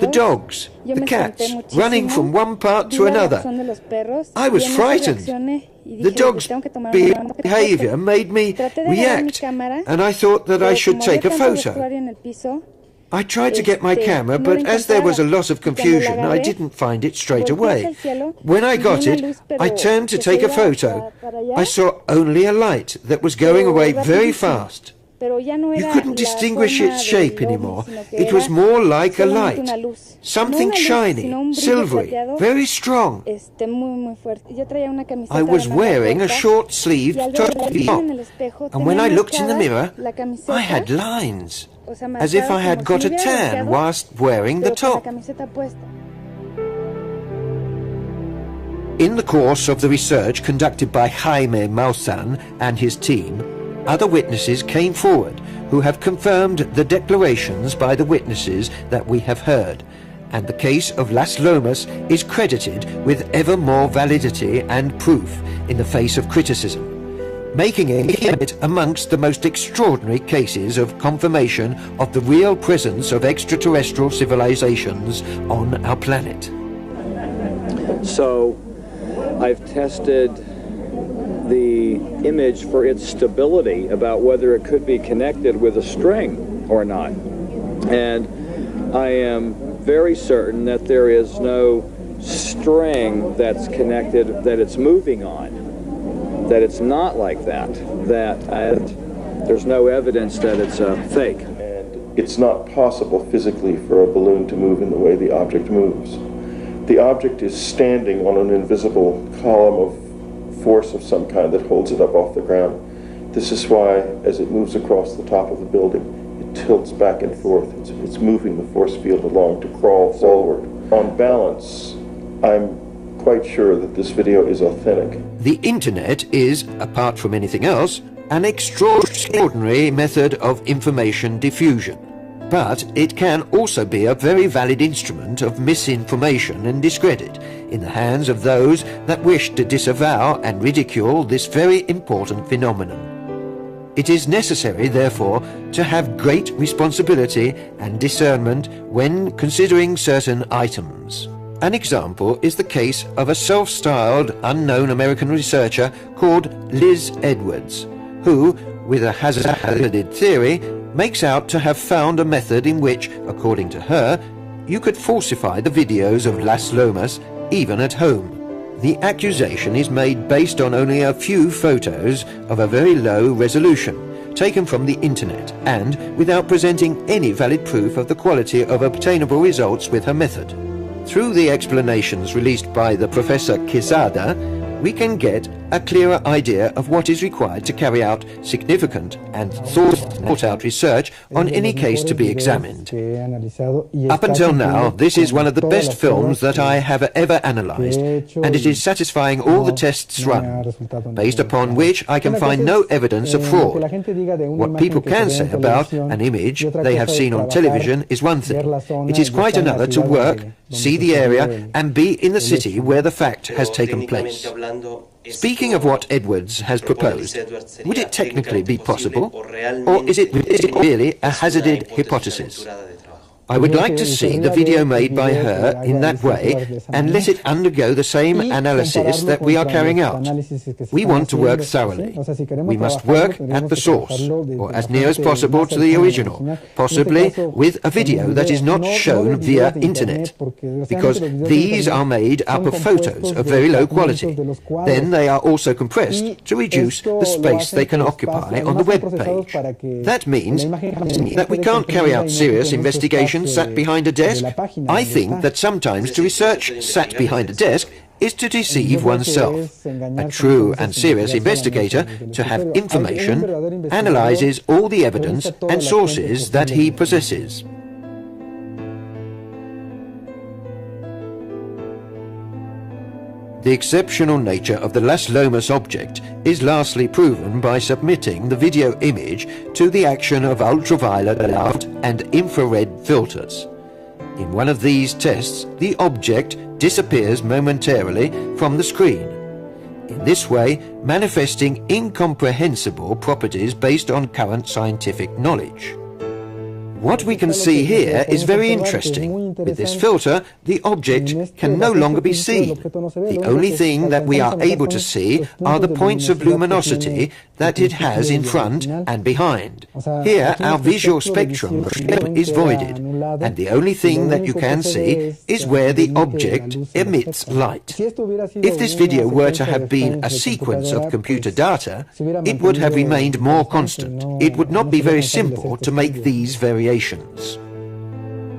The dogs, the cats, running from one part to another. I was frightened. The dog's behavior made me react, and I thought that I should take a photo. I tried to get my camera, but as there was a lot of confusion, I didn't find it straight away. When I got it, I turned to take a photo. I saw only a light that was going away very fast. You couldn't distinguish its shape anymore. It was more like a light. Something shiny, silvery, very strong. I was wearing a short-sleeved top, and when I looked in the mirror, I had lines, as if I had got a tan whilst wearing the top. In the course of the research conducted by Jaime Maussan and his team, other witnesses came forward who have confirmed the declarations by the witnesses that we have heard, and the case of Las Lomas is credited with ever more validity and proof in the face of criticism, making it amongst the most extraordinary cases of confirmation of the real presence of extraterrestrial civilizations on our planet. So, I've tested the image for its stability, about whether it could be connected with a string or not. And I am very certain that there is no string that's connected, that it's moving on, that it's not like that, that there's no evidence that it's a fake. And it's not possible physically for a balloon to move in the way the object moves. The object is standing on an invisible column of force of some kind that holds it up off the ground. This is why, as it moves across the top of the building, it tilts back and forth. It's moving the force field along to crawl forward. On balance, I'm quite sure that this video is authentic. The internet is, apart from anything else, an extraordinary method of information diffusion. But it can also be a very valid instrument of misinformation and discredit in the hands of those that wish to disavow and ridicule this very important phenomenon. It is necessary, therefore, to have great responsibility and discernment when considering certain items. An example is the case of a self-styled unknown American researcher called Liz Edwards, who, with a hazarded theory, makes out to have found a method in which, according to her, you could falsify the videos of Las Lomas even at home. The accusation is made based on only a few photos of a very low resolution, taken from the internet, and without presenting any valid proof of the quality of obtainable results with her method. Through the explanations released by the Professor Quezada, we can get a clearer idea of what is required to carry out significant and thought-out research on any case to be examined. Up until now, this is one of the best films that I have ever analyzed, and it is satisfying all the tests run, based upon which I can find no evidence of fraud. What people can say about an image they have seen on television is one thing. It is quite another to work, see the area, and be in the city where the fact has taken place. Speaking of what Edwards has proposed, would it technically be possible, or is it really a hazarded hypothesis? I would like to see the video made by her in that way and let it undergo the same analysis that we are carrying out. We want to work thoroughly. We must work at the source, or as near as possible to the original, possibly with a video that is not shown via internet, because these are made up of photos of very low quality. Then they are also compressed to reduce the space they can occupy on the web page. That means that we can't carry out serious investigations sat behind a desk. I think that sometimes to research sat behind a desk is to deceive oneself. A true and serious investigator, to have information, analyzes all the evidence and sources that he possesses. The exceptional nature of the Las Lomas object is lastly proven by submitting the video image to the action of ultraviolet light and infrared filters. In one of these tests, the object disappears momentarily from the screen, in this way manifesting incomprehensible properties based on current scientific knowledge. What we can see here is very interesting. With this filter, the object can no longer be seen. The only thing that we are able to see are the points of luminosity that it has in front and behind. Here, our visual spectrum is voided, and the only thing that you can see is where the object emits light. If this video were to have been a sequence of computer data, it would have remained more constant. It would not be very simple to make these variations.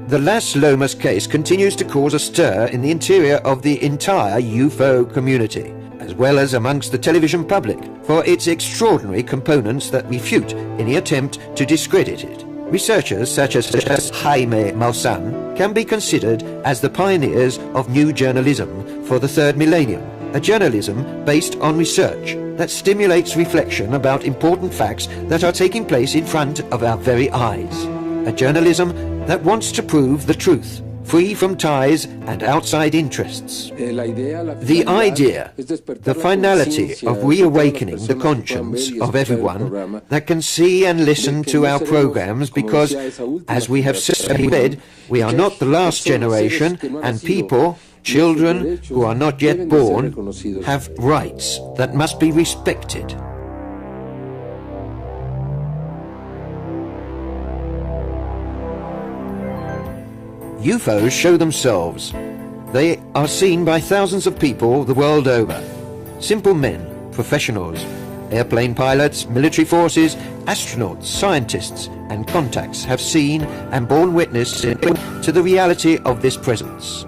The Las Lomas case continues to cause a stir in the interior of the entire UFO community, as well as amongst the television public, for its extraordinary components that refute any attempt to discredit it. Researchers such as Jaime Maussan can be considered as the pioneers of new journalism for the third millennium, a journalism based on research that stimulates reflection about important facts that are taking place in front of our very eyes. A journalism that wants to prove the truth, free from ties and outside interests. The idea, the finality of reawakening the conscience of everyone that can see and listen to our programs because, as we have said, we are not the last generation and people, children who are not yet born, have rights that must be respected. UFOs show themselves. They are seen by thousands of people the world over. Simple men, professionals, airplane pilots, military forces, astronauts, scientists, and contacts have seen and borne witness to the reality of this presence.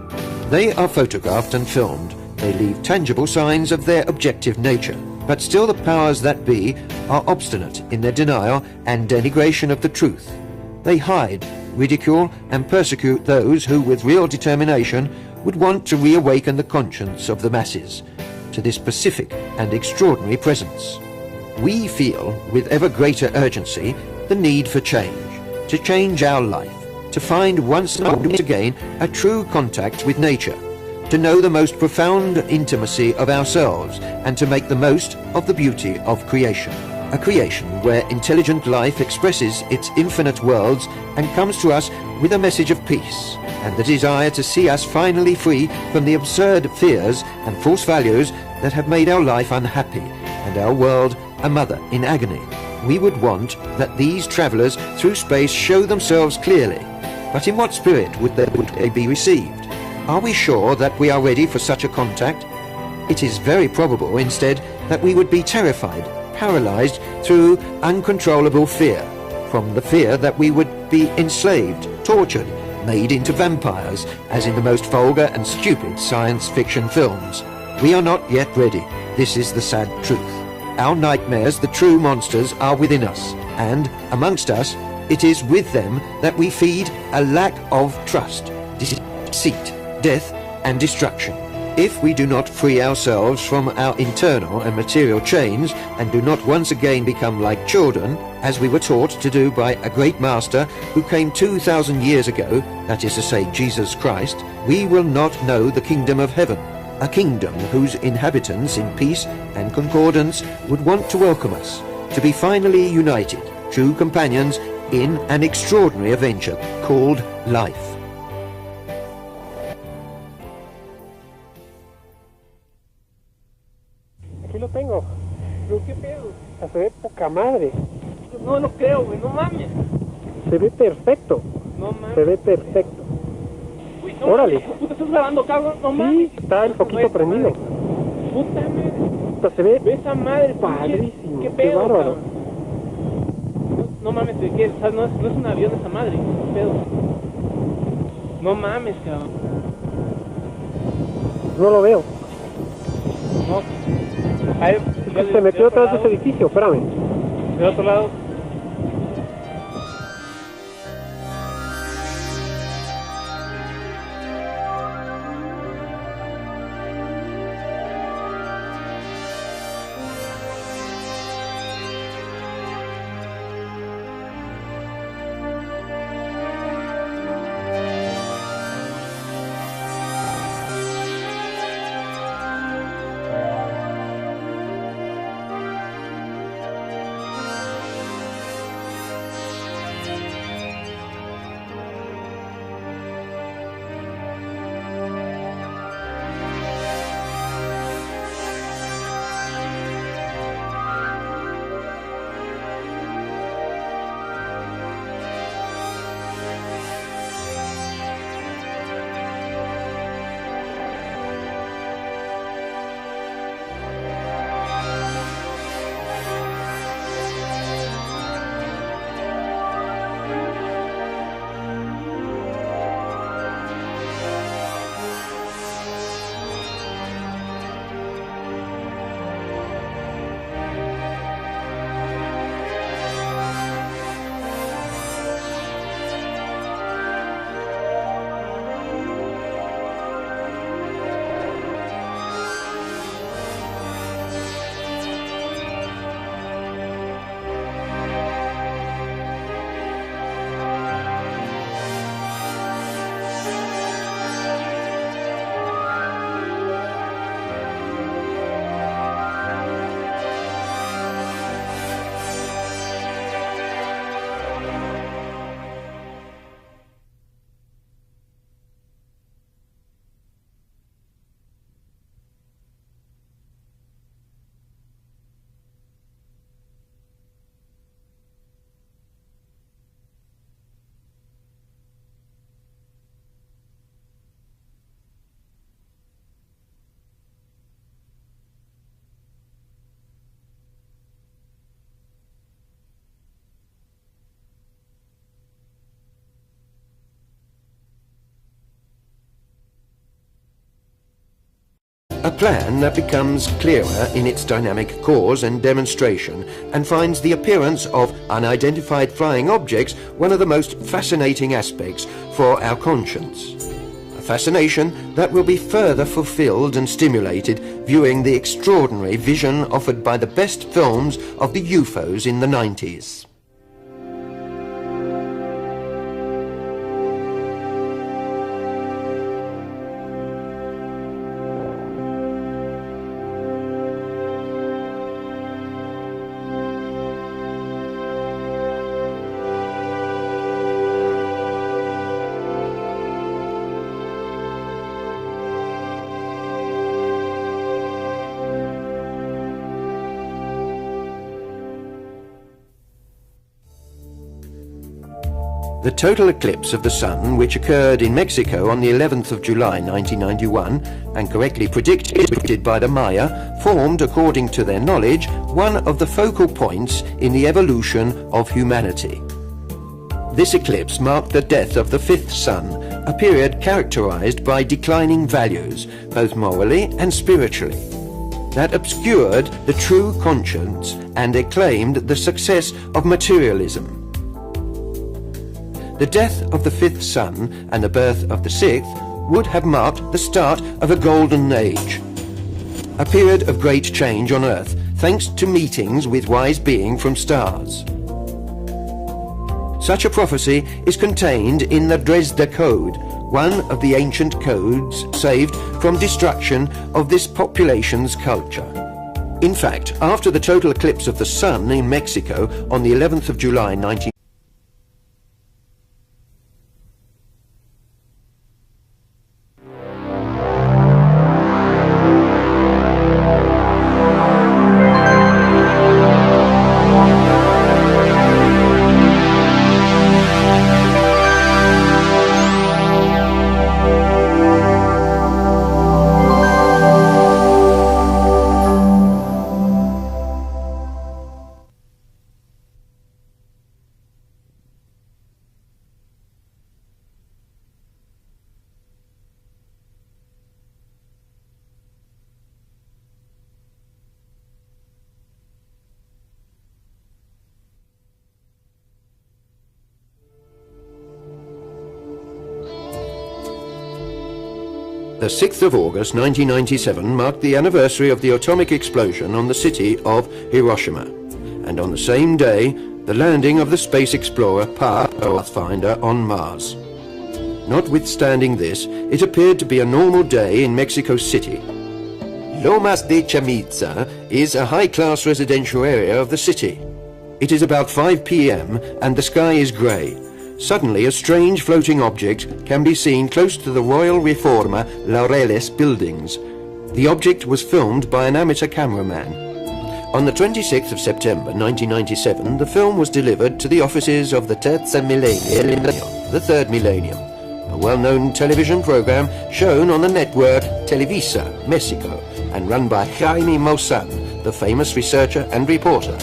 They are photographed and filmed. They leave tangible signs of their objective nature. But still the powers that be are obstinate in their denial and denigration of the truth. They hide, ridicule and persecute those who with real determination would want to reawaken the conscience of the masses to this specific and extraordinary presence. We feel with ever greater urgency the need for change, to change our life, to find once again a true contact with nature, to know the most profound intimacy of ourselves and to make the most of the beauty of creation. A creation where intelligent life expresses its infinite worlds and comes to us with a message of peace and the desire to see us finally free from the absurd fears and false values that have made our life unhappy and our world a mother in agony. We would want that these travelers through space show themselves clearly, but in what spirit would they be received? Are we sure that we are ready for such a contact? It is very probable instead that we would be terrified, paralyzed through uncontrollable fear, from the fear that we would be enslaved, tortured, made into vampires, as in the most vulgar and stupid science fiction films. We are not yet ready. This is the sad truth. Our nightmares, the true monsters, are within us, and amongst us, it is with them that we feed a lack of trust, deceit, death, and destruction. If we do not free ourselves from our internal and material chains and do not once again become like children, as we were taught to do by a great master who came 2,000 years ago, that is to say Jesus Christ, we will not know the kingdom of heaven, a kingdom whose inhabitants in peace and concordance would want to welcome us, to be finally united, true companions in an extraordinary adventure called life. Aquí lo tengo. Pero qué pedo. Se ve poca madre. No lo creo, güey, no mames. Se ve perfecto. No mames. Se ve perfecto. Güey, no Órale. mames, puta, estás grabando, cabrón, no mames. Sí, está el foquito prendido. Puta madre. Puta, se ve esa madre, padrísimo. Qué pedo, bárbaro. cabrón. No mames, ¿qué? O sea, no es un avión esa madre, qué pedo. No mames, cabrón. No lo veo. No. A ver, se metió atrás de ese edificio, espérame. De otro lado. A plan that becomes clearer in its dynamic cause and demonstration, and finds the appearance of unidentified flying objects one of the most fascinating aspects for our conscience. A fascination that will be further fulfilled and stimulated viewing the extraordinary vision offered by the best films of the UFOs in the 90s. The total eclipse of the Sun, which occurred in Mexico on the 11th of July 1991, and correctly predicted by the Maya, formed, according to their knowledge, one of the focal points in the evolution of humanity. This eclipse marked the death of the fifth sun, a period characterized by declining values, both morally and spiritually, that obscured the true conscience and acclaimed the success of materialism. The death of the fifth sun and the birth of the sixth would have marked the start of a golden age, a period of great change on Earth, thanks to meetings with wise beings from stars. Such a prophecy is contained in the Dresde Code, one of the ancient codes saved from destruction of this population's culture. In fact, after the total eclipse of the Sun in Mexico on the 11th of July 19... The 6th of August 1997 marked the anniversary of the atomic explosion on the city of Hiroshima, and on the same day, the landing of the Space Explorer Pathfinder on Mars. Notwithstanding this, it appeared to be a normal day in Mexico City. Lomas de Chamizza is a high-class residential area of the city. It is about 5 p.m. and the sky is grey. Suddenly, a strange floating object can be seen close to the Royal Reforma Laureles buildings. The object was filmed by an amateur cameraman. On the 26th of September 1997, the film was delivered to the offices of the Terza Millennium, the Third Millennium, a well-known television program shown on the network Televisa, Mexico, and run by Jaime Maussan, the famous researcher and reporter.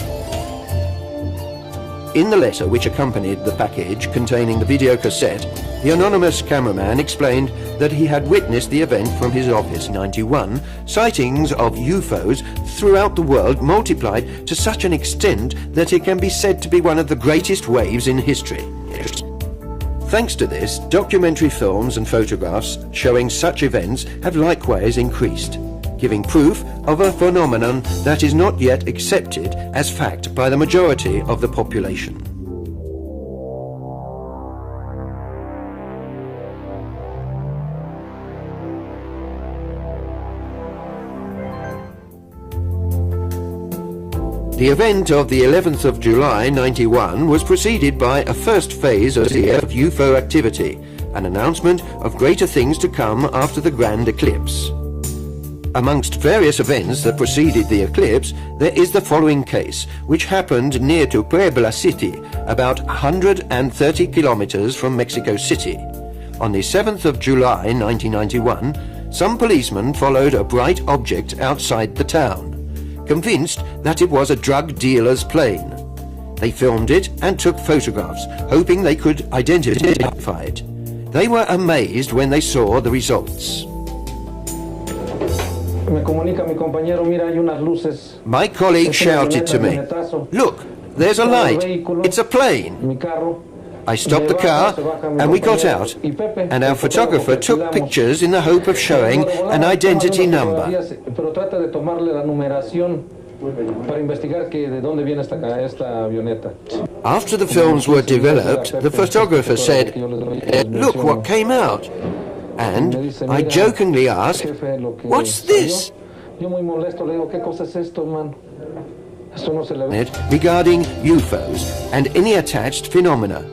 In the letter which accompanied the package containing the video cassette, the anonymous cameraman explained that he had witnessed the event from his office. 91 sightings of UFOs throughout the world multiplied to such an extent that it can be said to be one of the greatest waves in history. Thanks to this, documentary films and photographs showing such events have likewise increased, giving proof of a phenomenon that is not yet accepted as fact by the majority of the population. The event of the 11th of July 91 was preceded by a first phase of UFO activity, an announcement of greater things to come after the grand eclipse. Amongst various events that preceded the eclipse, there is the following case, which happened near to Puebla City, about 130 kilometers from Mexico City. On the 7th of July 1991, some policemen followed a bright object outside the town, convinced that it was a drug dealer's plane. They filmed it and took photographs, hoping they could identify it. They were amazed when they saw the results. My colleague shouted to me, "Look, there's a light. It's a plane." I stopped the car and we got out, and our photographer took pictures in the hope of showing an identity number. After the films were developed, the photographer said, "Look what came out." And I jokingly asked, "What's this?" Regarding UFOs and any attached phenomena.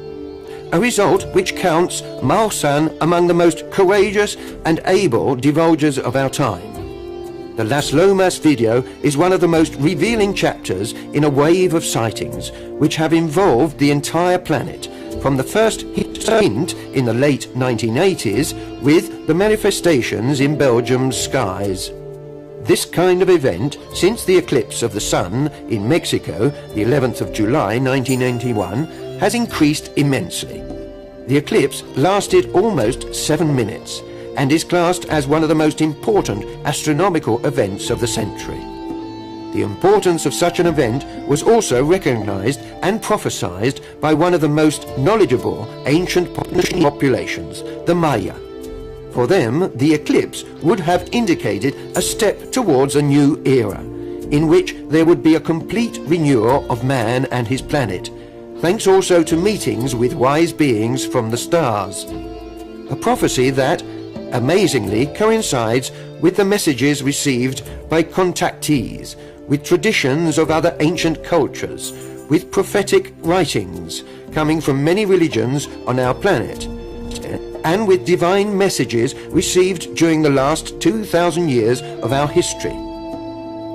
A result which counts Maussan among the most courageous and able divulgers of our time. The Las Lomas video is one of the most revealing chapters in a wave of sightings which have involved the entire planet, from the first hint in the late 1980s with the manifestations in Belgium's skies. This kind of event, since the eclipse of the sun in Mexico, the 11th of July 1991, has increased immensely. The eclipse lasted almost 7 minutes and is classed as one of the most important astronomical events of the century. The importance of such an event was also recognized and prophesied by one of the most knowledgeable ancient populations, the Maya. For them, the eclipse would have indicated a step towards a new era, in which there would be a complete renewal of man and his planet, thanks also to meetings with wise beings from the stars. A prophecy that, amazingly, coincides with the messages received by contactees, with traditions of other ancient cultures, with prophetic writings coming from many religions on our planet, and with divine messages received during the last 2,000 years of our history.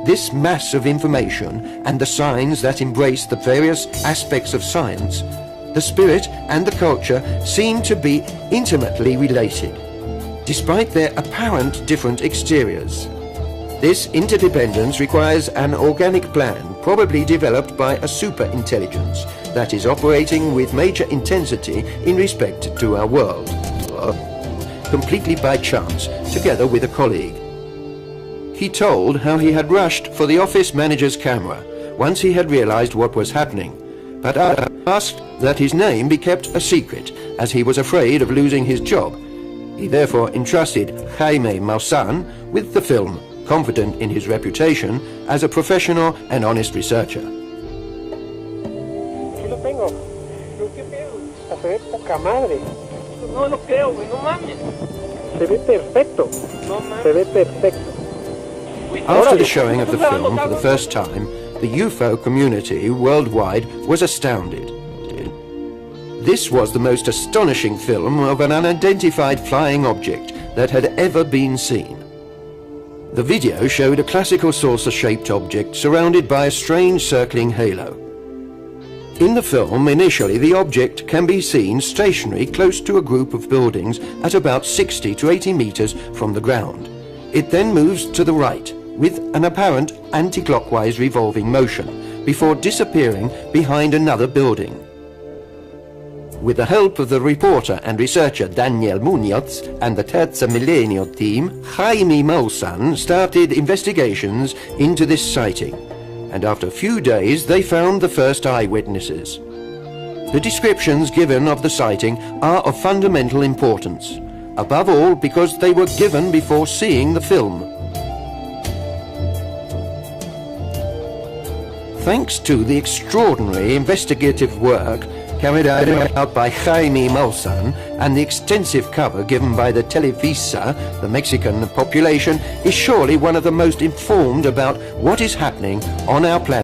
This mass of information and the signs that embrace the various aspects of science, the spirit and the culture seem to be intimately related, despite their apparent different exteriors. This interdependence requires an organic plan, probably developed by a super-intelligence that is operating with major intensity in respect to our world, completely by chance, together with a colleague. He told how he had rushed for the office manager's camera once he had realized what was happening, but asked that his name be kept a secret, as he was afraid of losing his job. He therefore entrusted Jaime Maussan with the film, confident in his reputation as a professional and honest researcher. Aquí lo tengo. ¿Qué pedo? Se ve poca madre. No lo creo, güey, no mames. Se ve perfecto. No mames. Se ve perfecto. After the showing of the film for the first time, the UFO community worldwide was astounded. This was the most astonishing film of an unidentified flying object that had ever been seen. The video showed a classical saucer-shaped object surrounded by a strange circling halo. In the film, initially, the object can be seen stationary close to a group of buildings at about 60 to 80 meters from the ground. It then moves to the right, with an apparent anti-clockwise revolving motion, before disappearing behind another building. With the help of the reporter and researcher Daniel Munoz and the Terza Millennio team, Jaime Maussan started investigations into this sighting, and after a few days they found the first eyewitnesses. The descriptions given of the sighting are of fundamental importance, above all because they were given before seeing the film. Thanks to the extraordinary investigative work carried out by Jaime Maussan and the extensive cover given by the Televisa, the Mexican population is surely one of the most informed about what is happening on our planet.